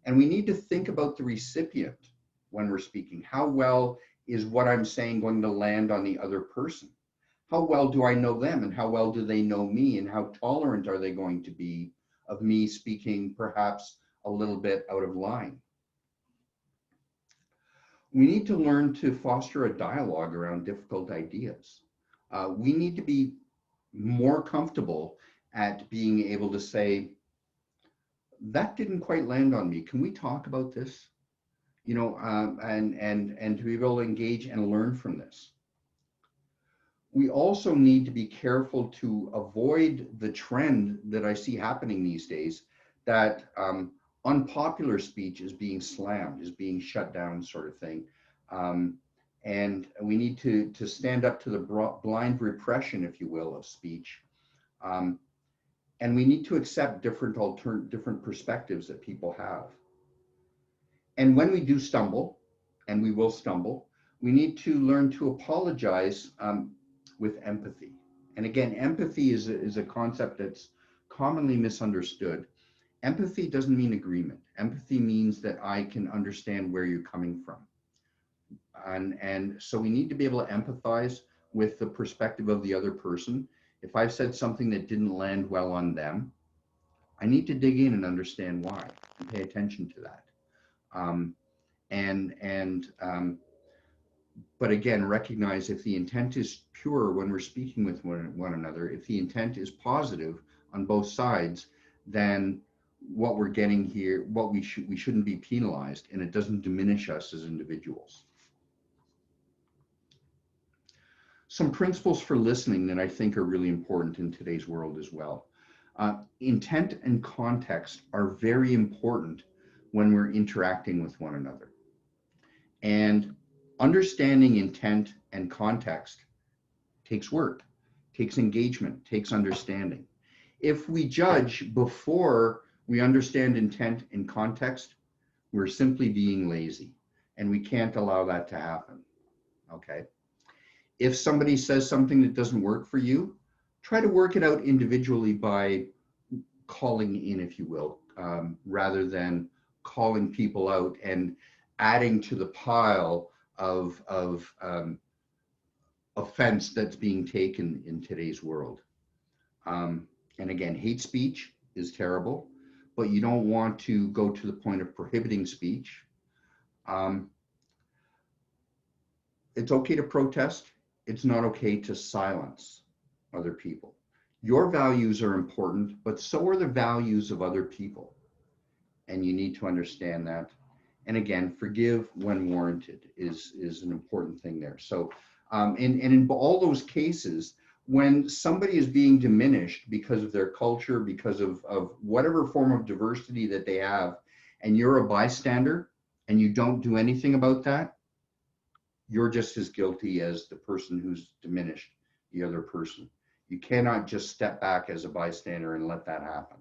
And we need to think about the recipient when we're speaking. How well is what I'm saying going to land on the other person? How well do I know them, and how well do they know me, and how tolerant are they going to be of me speaking perhaps a little bit out of line? We need to learn to foster a dialogue around difficult ideas. We need to be more comfortable at being able to say, that didn't quite land on me. Can we talk about this? You know, and to be able to engage and learn from this. We also need to be careful to avoid the trend that I see happening these days, that unpopular speech is being slammed, is being shut down, sort of thing. And we need to stand up to the blind repression, if you will, of speech. And we need to accept different perspectives that people have. And when we do stumble, and we will stumble, we need to learn to apologize with empathy. And again, empathy is a concept that's commonly misunderstood. Empathy doesn't mean agreement. Empathy means that I can understand where you're coming from. And so we need to be able to empathize with the perspective of the other person. If I've said something that didn't land well on them, I need to dig in and understand why and pay attention to that. But again, recognize if the intent is pure when we're speaking with one another, if the intent is positive on both sides, then what we're getting here, we shouldn't be penalized, and it doesn't diminish us as individuals. Some principles for listening that I think are really important in today's world as well. Intent and context are very important when we're interacting with one another. And understanding intent and context takes work, takes engagement, takes understanding. If we judge before we understand intent and context, we're simply being lazy, and we can't allow that to happen, okay? If somebody says something that doesn't work for you, try to work it out individually by calling in, if you will, rather than calling people out and adding to the pile of offense that's being taken in today's world. And again, hate speech is terrible, but you don't want to go to the point of prohibiting speech. It's okay to protest. It's not okay to silence other people. Your values are important, but so are the values of other people. And you need to understand that. And again, forgive when warranted is an important thing there. So, and in all those cases, when somebody is being diminished because of their culture, because of whatever form of diversity that they have, and you're a bystander, and you don't do anything about that, you're just as guilty as the person who's diminished the other person. You cannot just step back as a bystander and let that happen.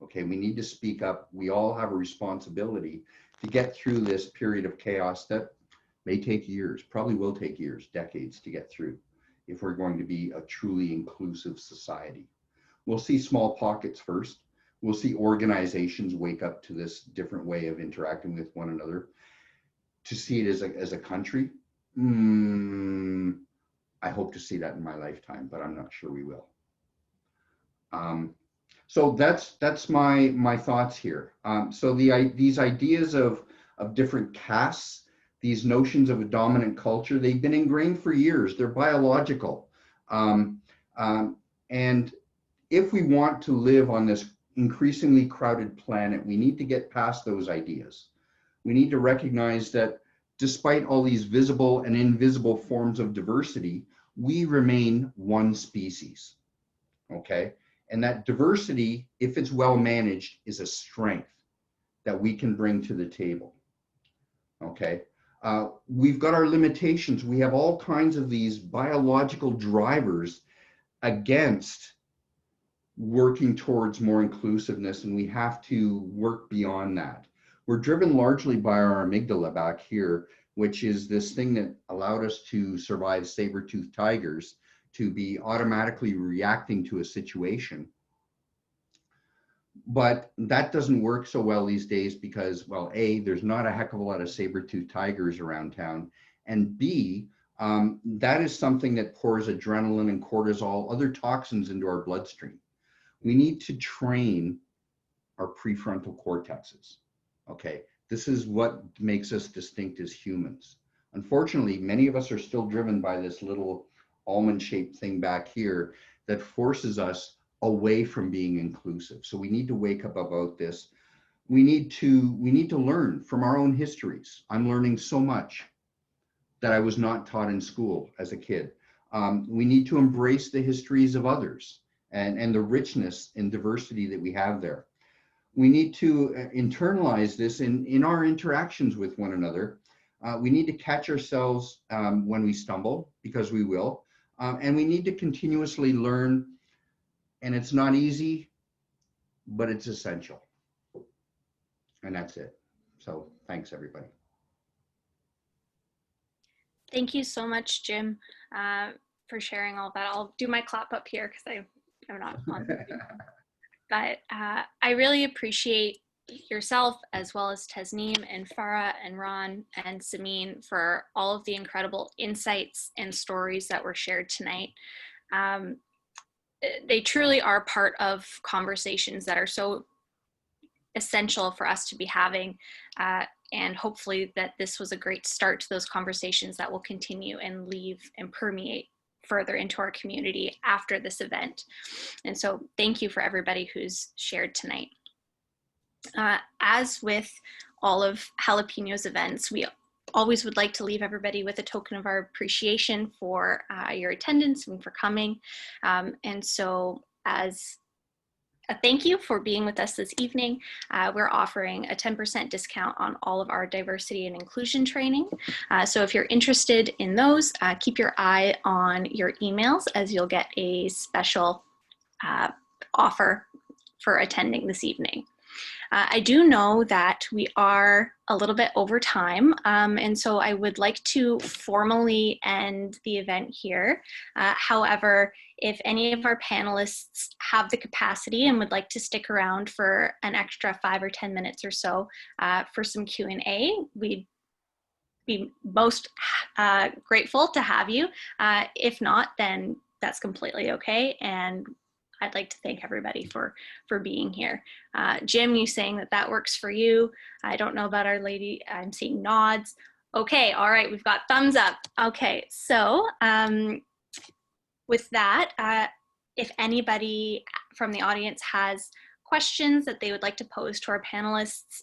Okay, we need to speak up. We all have a responsibility to get through this period of chaos that may take years, probably will take years, decades to get through if we're going to be a truly inclusive society. We'll see small pockets first. We'll see organizations wake up to this different way of interacting with one another. To see it as a country, I hope to see that in my lifetime, but I'm not sure we will. So that's my thoughts here. So these ideas of different castes, these notions of a dominant culture, they've been ingrained for years. They're biological. And if we want to live on this increasingly crowded planet, we need to get past those ideas. We need to recognize that despite all these visible and invisible forms of diversity, we remain one species, okay? And that diversity, if it's well managed, is a strength that we can bring to the table, okay? We've got our limitations. We have all kinds of these biological drivers against working towards more inclusiveness, and we have to work beyond that. We're driven largely by our amygdala back here, which is this thing that allowed us to survive saber-toothed tigers, to be automatically reacting to a situation. But that doesn't work so well these days because, well, A, there's not a heck of a lot of saber-toothed tigers around town, and B, that is something that pours adrenaline and cortisol, other toxins into our bloodstream. We need to train our prefrontal cortexes, okay? This is what makes us distinct as humans. Unfortunately, many of us are still driven by this little almond-shaped thing back here that forces us away from being inclusive. So we need to wake up about this. We need to learn from our own histories. I'm learning so much that I was not taught in school as a kid. We need to embrace the histories of others and the richness and diversity that we have there. We need to internalize this in our interactions with one another. We need to catch ourselves when we stumble, because we will. And we need to continuously learn, and it's not easy, but it's essential. And that's it. So thanks, everybody. Thank you so much, Jim, for sharing all that. I'll do my clap up here because I'm not on. But I really appreciate yourself, as well as Tasneem and Farah and Ron and Samin, for all of the incredible insights and stories that were shared tonight. They truly are part of conversations that are so essential for us to be having. And hopefully that this was a great start to those conversations that will continue and leave and permeate further into our community after this event. And so thank you for everybody who's shared tonight. As with all of Jalapeno's events, we always would like to leave everybody with a token of our appreciation for your attendance and for coming. And so as a thank you for being with us this evening, we're offering a 10% discount on all of our diversity and inclusion training. So if you're interested in those, keep your eye on your emails, as you'll get a special offer for attending this evening. I do know that we are a little bit over time, and so I would like to formally end the event here. However, if any of our panelists have the capacity and would like to stick around for an extra 5 or 10 minutes or so for some Q&A, we'd be most grateful to have you. If not, then that's completely okay. And I'd like to thank everybody for being here. Jim, you saying that works for you. I don't know about Our Lady. I'm seeing nods. Okay, all right, we've got thumbs up. Okay, so with that, if anybody from the audience has questions that they would like to pose to our panelists,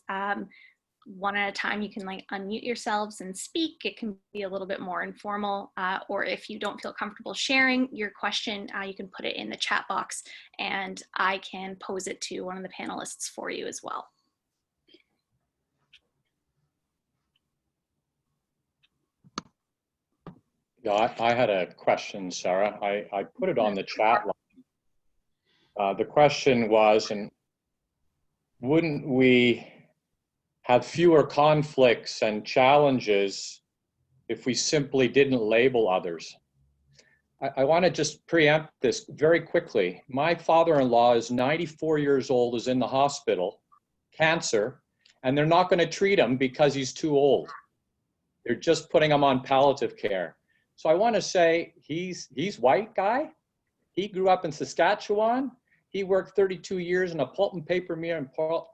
one at a time, you can like unmute yourselves and speak. It can be a little bit more informal, or if you don't feel comfortable sharing your question, you can put it in the chat box and I can pose it to one of the panelists for you as well. Yeah, I had a question, Sarah. I put it on the chat line. The question was, and wouldn't we have fewer conflicts and challenges if we simply didn't label others? I want to just preempt this very quickly. My father-in-law is 94 years old, is in the hospital, cancer, and they're not going to treat him because he's too old. They're just putting him on palliative care. So I want to say he's white guy. He grew up in Saskatchewan. He worked 32 years in a pulp and paper mill in Port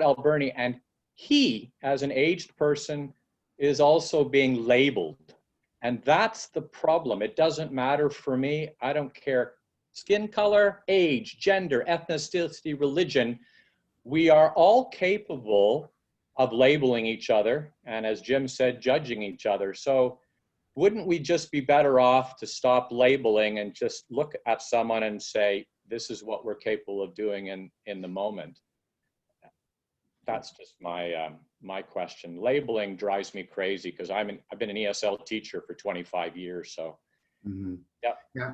Alberni, and he, as an aged person, is also being labeled. And that's the problem. It doesn't matter for me. I don't care skin color, age, gender, ethnicity, religion. We are all capable of labeling each other, and as Jim said, judging each other. So wouldn't we just be better off to stop labeling and just look at someone and say, this is what we're capable of doing in the moment? That's just my question. Labeling drives me crazy because I've been an ESL teacher for 25 years. So, yeah,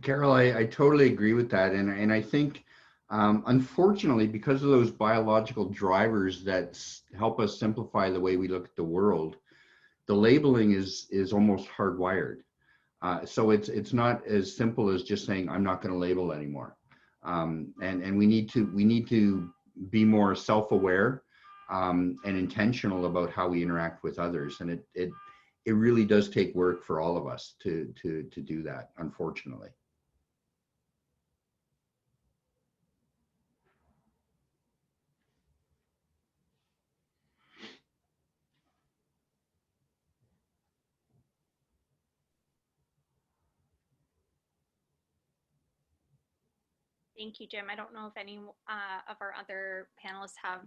Carol, I totally agree with that, and I think, unfortunately, because of those biological drivers that help us simplify the way we look at the world, the labeling is almost hardwired. So it's not as simple as just saying I'm not going to label anymore, and we need to be more self-aware and intentional about how we interact with others, and it really does take work for all of us to do that, unfortunately. Thank you, Jim. I don't know if any of our other panelists have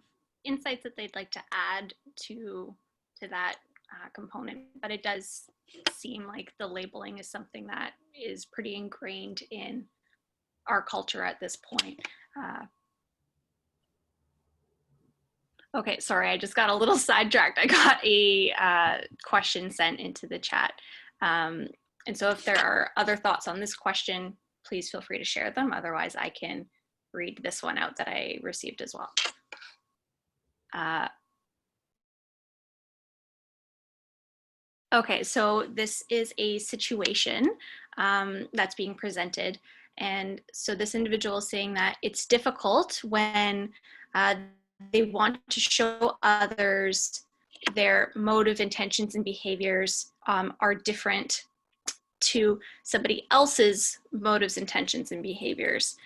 insights that they'd like to add to that component, but it does seem like the labeling is something that is pretty ingrained in our culture at this point. Okay, sorry, I just got a little sidetracked. I got a question sent into the chat. And so if there are other thoughts on this question, please feel free to share them. Otherwise, I can read this one out that I received as well. Okay, so this is a situation that's being presented. And so this individual is saying that it's difficult when they want to show others their motive, intentions, and behaviors are different to somebody else's motives, intentions, and behaviors.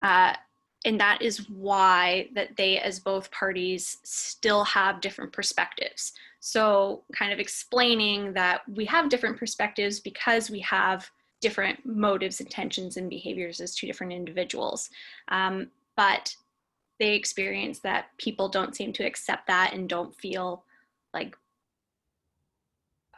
And that is why that they, as both parties, still have different perspectives. So kind of explaining that we have different perspectives because we have different motives, intentions, and behaviors as two different individuals. But they experience that people don't seem to accept that and don't feel like,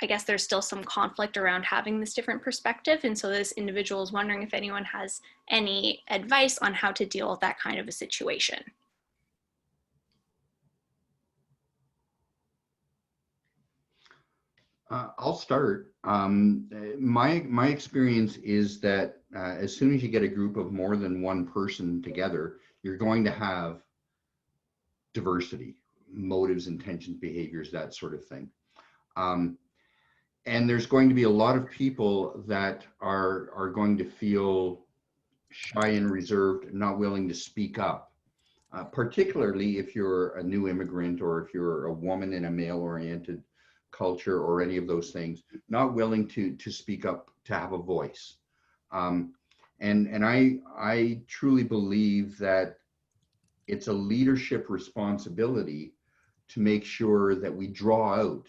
I guess there's still some conflict around having this different perspective. And so this individual is wondering if anyone has any advice on how to deal with that kind of a situation. I'll start. My experience is that as soon as you get a group of more than one person together, you're going to have diversity, motives, intentions, behaviors, that sort of thing. And there's going to be a lot of people that are going to feel shy and reserved, not willing to speak up, particularly if you're a new immigrant or if you're a woman in a male-oriented culture or any of those things, not willing to speak up, to have a voice. And I truly believe that it's a leadership responsibility to make sure that we draw out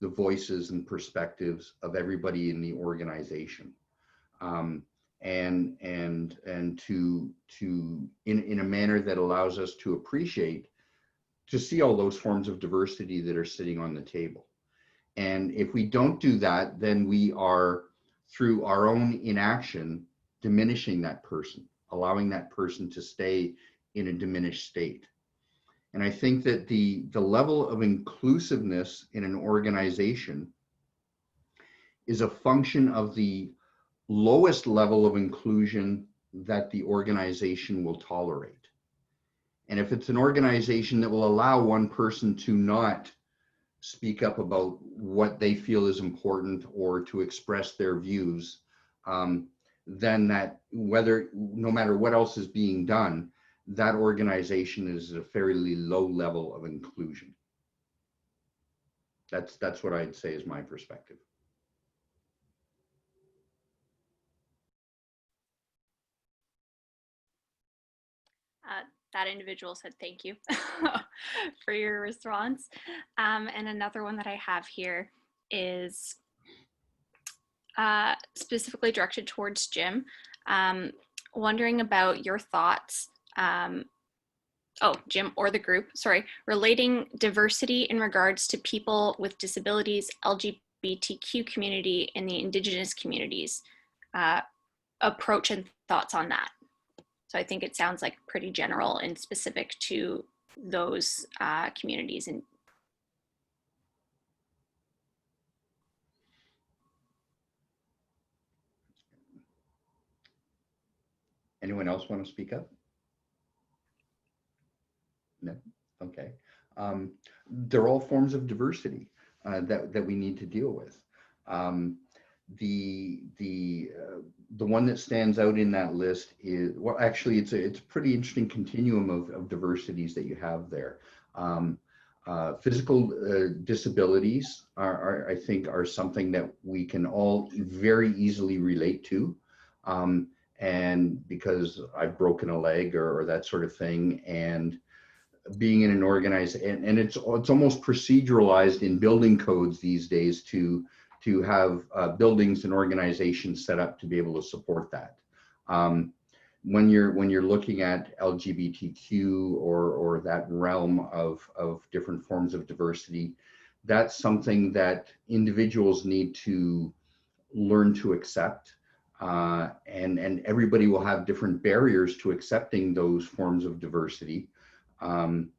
the voices and perspectives of everybody in the organization, and to in a manner that allows us to appreciate, to see all those forms of diversity that are sitting on the table. And if we don't do that, then we are, through our own inaction, diminishing that person, allowing that person to stay in a diminished state. And I think that the level of inclusiveness in an organization is a function of the lowest level of inclusion that the organization will tolerate. And if it's an organization that will allow one person to not speak up about what they feel is important or to express their views, then that no matter what else is being done, that organization is a fairly low level of inclusion. That's what I'd say is my perspective. That individual said thank you for your response. And another one that I have here is specifically directed towards Jim. Wondering about your thoughts, Jim or the group, sorry, relating diversity in regards to people with disabilities, LGBTQ community, and the Indigenous communities, approach and thoughts on that. So I think it sounds like pretty general and specific to those communities. And anyone else want to speak up? No? Okay. They're all forms of diversity that we need to deal with. The one that stands out in that list is, well, actually, it's a pretty interesting continuum of diversities that you have there. Physical disabilities I think are something that we can all very easily relate to. And because I've broken a leg or that sort of thing, and being in an organized, and it's almost proceduralized in building codes these days to have buildings and organizations set up to be able to support that. When you're looking at LGBTQ or that realm of different forms of diversity, that's something that individuals need to learn to accept. And everybody will have different barriers to accepting those forms of diversity and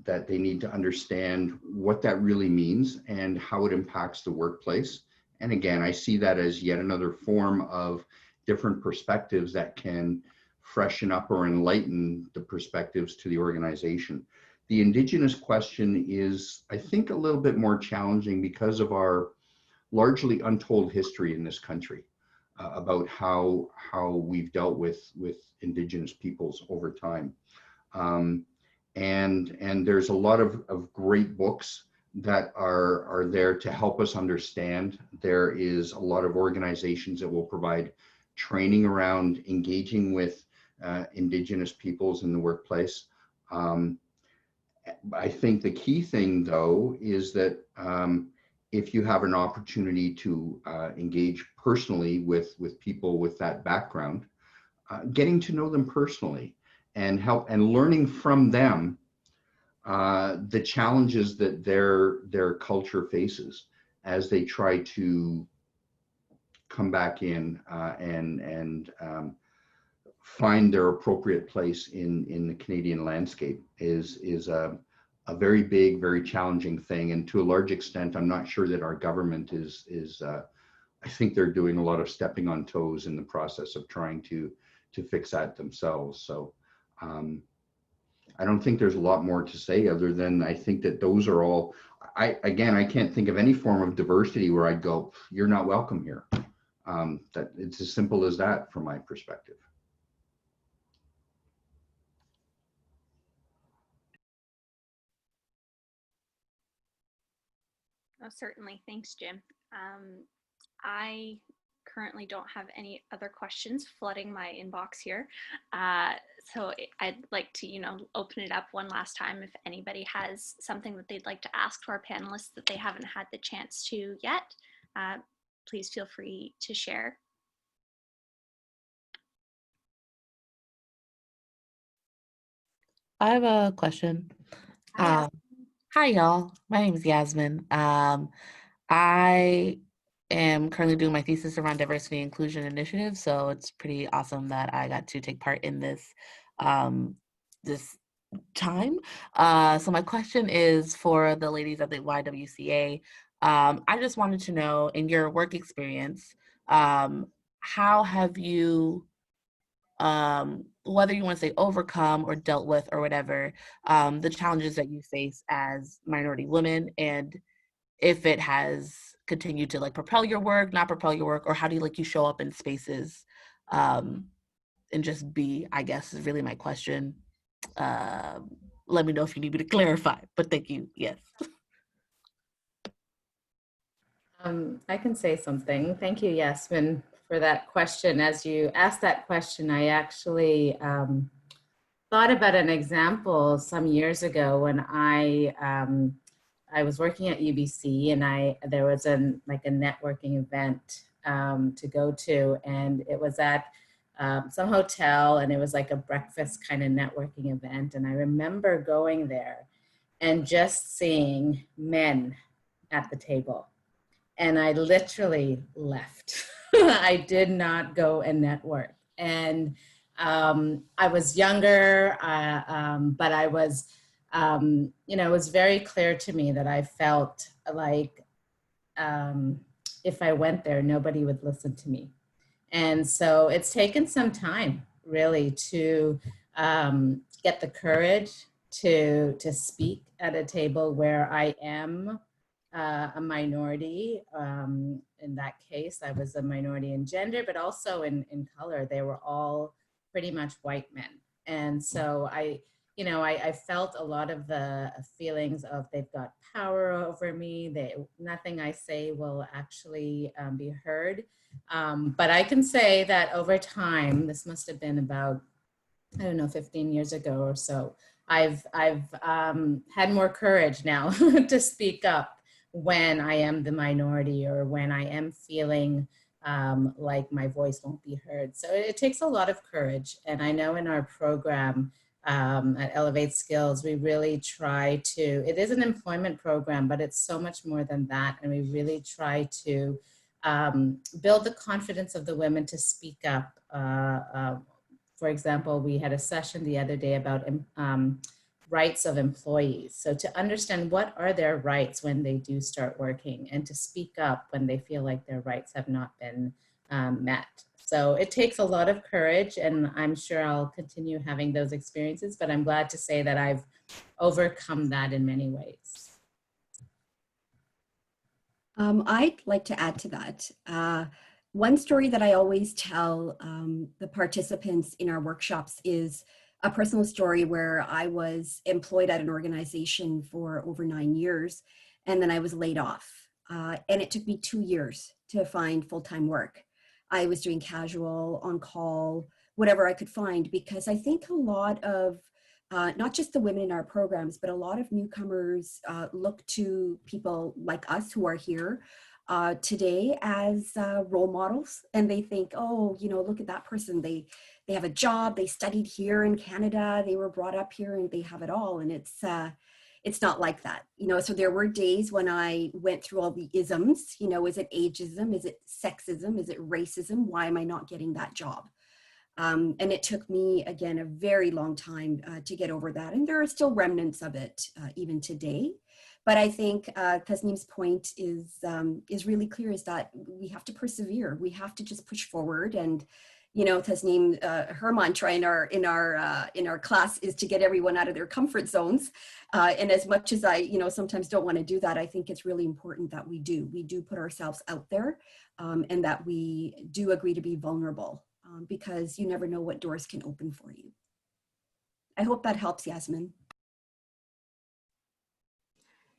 that they need to understand what that really means and how it impacts the workplace. And again, I see that as yet another form of different perspectives that can freshen up or enlighten the perspectives to the organization. The Indigenous question is, I think, a little bit more challenging because of our largely untold history in this country about how we've dealt with Indigenous peoples over time. And there's a lot of great books that are there to help us understand. There is a lot of organizations that will provide training around engaging with Indigenous peoples in the workplace. I think the key thing, though, is that if you have an opportunity to engage personally with people with that background, getting to know them personally and learning from them the challenges that their culture faces as they try to come back in and find their appropriate place in the Canadian landscape is a very big, very challenging thing. And to a large extent, I'm not sure that our government is I think they're doing a lot of stepping on toes in the process of trying to fix that themselves. So I don't think there's a lot more to say other than I think that those are all, I can't think of any form of diversity where I'd go, you're not welcome here. That it's as simple as that from my perspective. Oh, certainly. Thanks, Jim. I currently don't have any other questions flooding my inbox here. So I'd like to, open it up one last time if anybody has something that they'd like to ask to our panelists that they haven't had the chance to yet. Please feel free to share. I have a question. Hi, Hi, y'all. My name is Yasmin. I am currently doing my thesis around diversity and inclusion initiatives, so it's pretty awesome that I got to take part in this time. So my question is for the ladies at the YWCA. I just wanted to know, in your work experience, how have you, whether you want to say overcome or dealt with or whatever, the challenges that you face as minority women, and if it has continued to like propel your work, not propel your work, or how do you like you show up in spaces, and just be, I guess is really my question. Let me know if you need me to clarify, but thank you. Yes. I can say something. Thank you, Yasmin, for that question. As you asked that question, I actually thought about an example some years ago when I was working at UBC, and there was a networking event to go to, and it was at some hotel, and it was like a breakfast kind of networking event. And I remember going there and just seeing men at the table. And I literally left. I did not go and network. And I was younger, but I was, it was very clear to me that I felt like if I went there, nobody would listen to me. And so it's taken some time really to get the courage to speak at a table where I am a minority. In that case, I was a minority in gender, but also in color. They were all pretty much white men. And so I felt a lot of the feelings of they've got power over me. Nothing I say will actually be heard. But I can say that over time, this must have been about, 15 years ago or so, I've had more courage now to speak up when I am the minority or when I am feeling like my voice won't be heard. So it takes a lot of courage. And I know in our program at Elevate Skills, we really try to, it is an employment program, but it's so much more than that. And we really try to build the confidence of the women to speak up. For example, we had a session the other day about rights of employees. So to understand what are their rights when they do start working, and to speak up when they feel like their rights have not been met. So it takes a lot of courage, and I'm sure I'll continue having those experiences, but I'm glad to say that I've overcome that in many ways. I'd like to add to that. One story that I always tell the participants in our workshops is a personal story where I was employed at an organization for over 9 years, and then I was laid off. And it took me 2 years to find full-time work. I was doing casual, on-call, whatever I could find, because I think a lot of, not just the women in our programs, but a lot of newcomers look to people like us who are here today as role models, and they think, oh, look at that person. They have a job, they studied here in Canada, they were brought up here, and they have it all. And it's not like that. So there were days when I went through all the isms, is it ageism? Is it sexism? Is it racism? Why am I not getting that job? And it took me, again, a very long time to get over that. And there are still remnants of it even today. But I think Tasneem's point is really clear, is that we have to persevere. We have to just push forward. And, Tasneem, her mantra in our class is to get everyone out of their comfort zones. And as much as I, sometimes don't want to do that, I think it's really important that we do put ourselves out there, and that we do agree to be vulnerable, because you never know what doors can open for you. I hope that helps, Yasmin.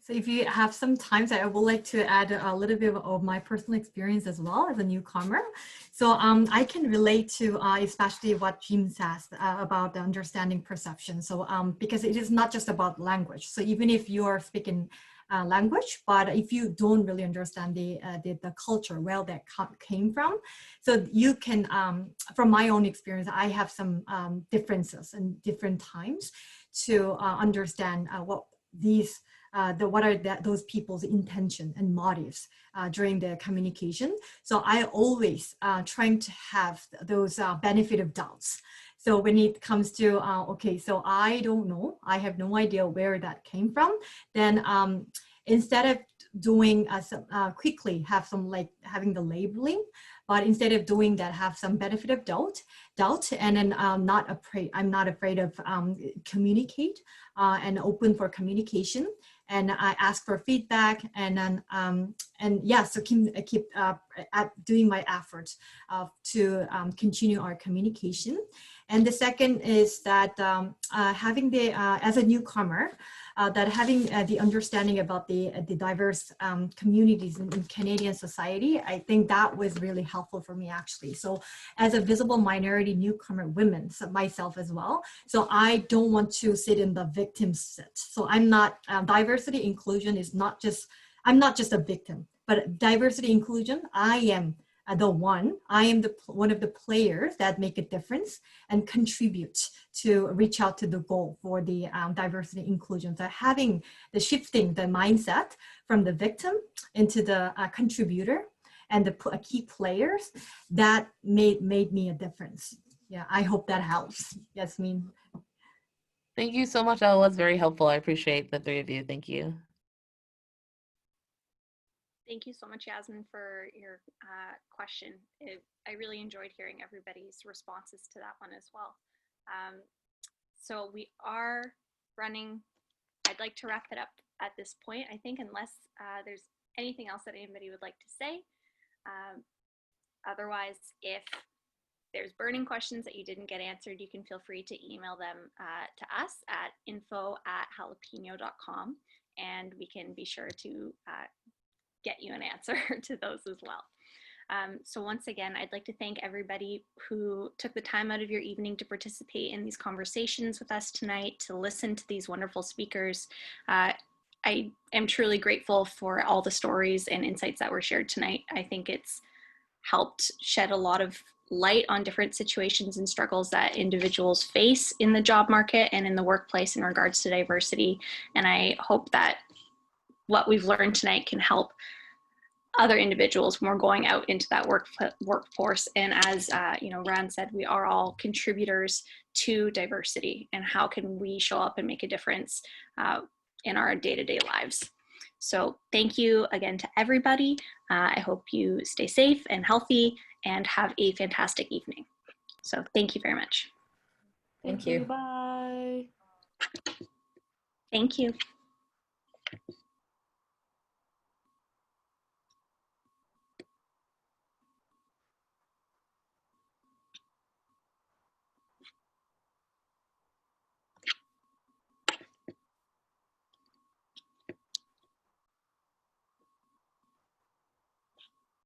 So if you have some time, I would like to add a little bit of my personal experience as well as a newcomer. So I can relate to especially what Jim says about the understanding perception. So because it is not just about language. So even if you are speaking language, but if you don't really understand the culture, where that came from, so you can, from my own experience, I have some differences in different times to understand what these those people's intention and motives during their communication. So I always trying to have those benefit of doubts. So when it comes to, okay, so I don't know, I have no idea where that came from, then instead of doing quickly have some like having the labeling, but instead of doing that, have some benefit of doubt, and then I'm not afraid of communicate and open for communication. And I ask for feedback, and then and yeah, so keep doing my efforts to continue our communication. And the second is that having the as a newcomer, that having the understanding about the diverse communities in Canadian society, I think that was really helpful for me actually. So as a visible minority newcomer women, so myself as well, so I don't want to sit in the victim seat. So I'm not, diversity inclusion is not just, I'm not just a victim, but diversity inclusion, I am one of the players that make a difference and contribute to reach out to the goal for the diversity inclusion. So having the shifting the mindset from the victim into the contributor and the key players, that made me a difference. Yeah, I hope that helps. Yasmin. Thank you so much. That was very helpful. I appreciate the three of you. Thank you. Thank you so much, Yasmin, for your question. I really enjoyed hearing everybody's responses to that one as well. So we are running, I'd like to wrap it up at this point, I think, unless there's anything else that anybody would like to say. Otherwise, if there's burning questions that you didn't get answered, you can feel free to email them to us at info@jalapeno.com, and we can be sure to get you an answer to those as well. So once again, I'd like to thank everybody who took the time out of your evening to participate in these conversations with us tonight, to listen to these wonderful speakers. I am truly grateful for all the stories and insights that were shared tonight. I think it's helped shed a lot of light on different situations and struggles that individuals face in the job market and in the workplace in regards to diversity. And I hope that what we've learned tonight can help other individuals when we're going out into that workforce. And as Ran said, we are all contributors to diversity, and how can we show up and make a difference in our day-to-day lives. So thank you again to everybody. I hope you stay safe and healthy and have a fantastic evening. So thank you very much. Thank you. Bye. Thank you.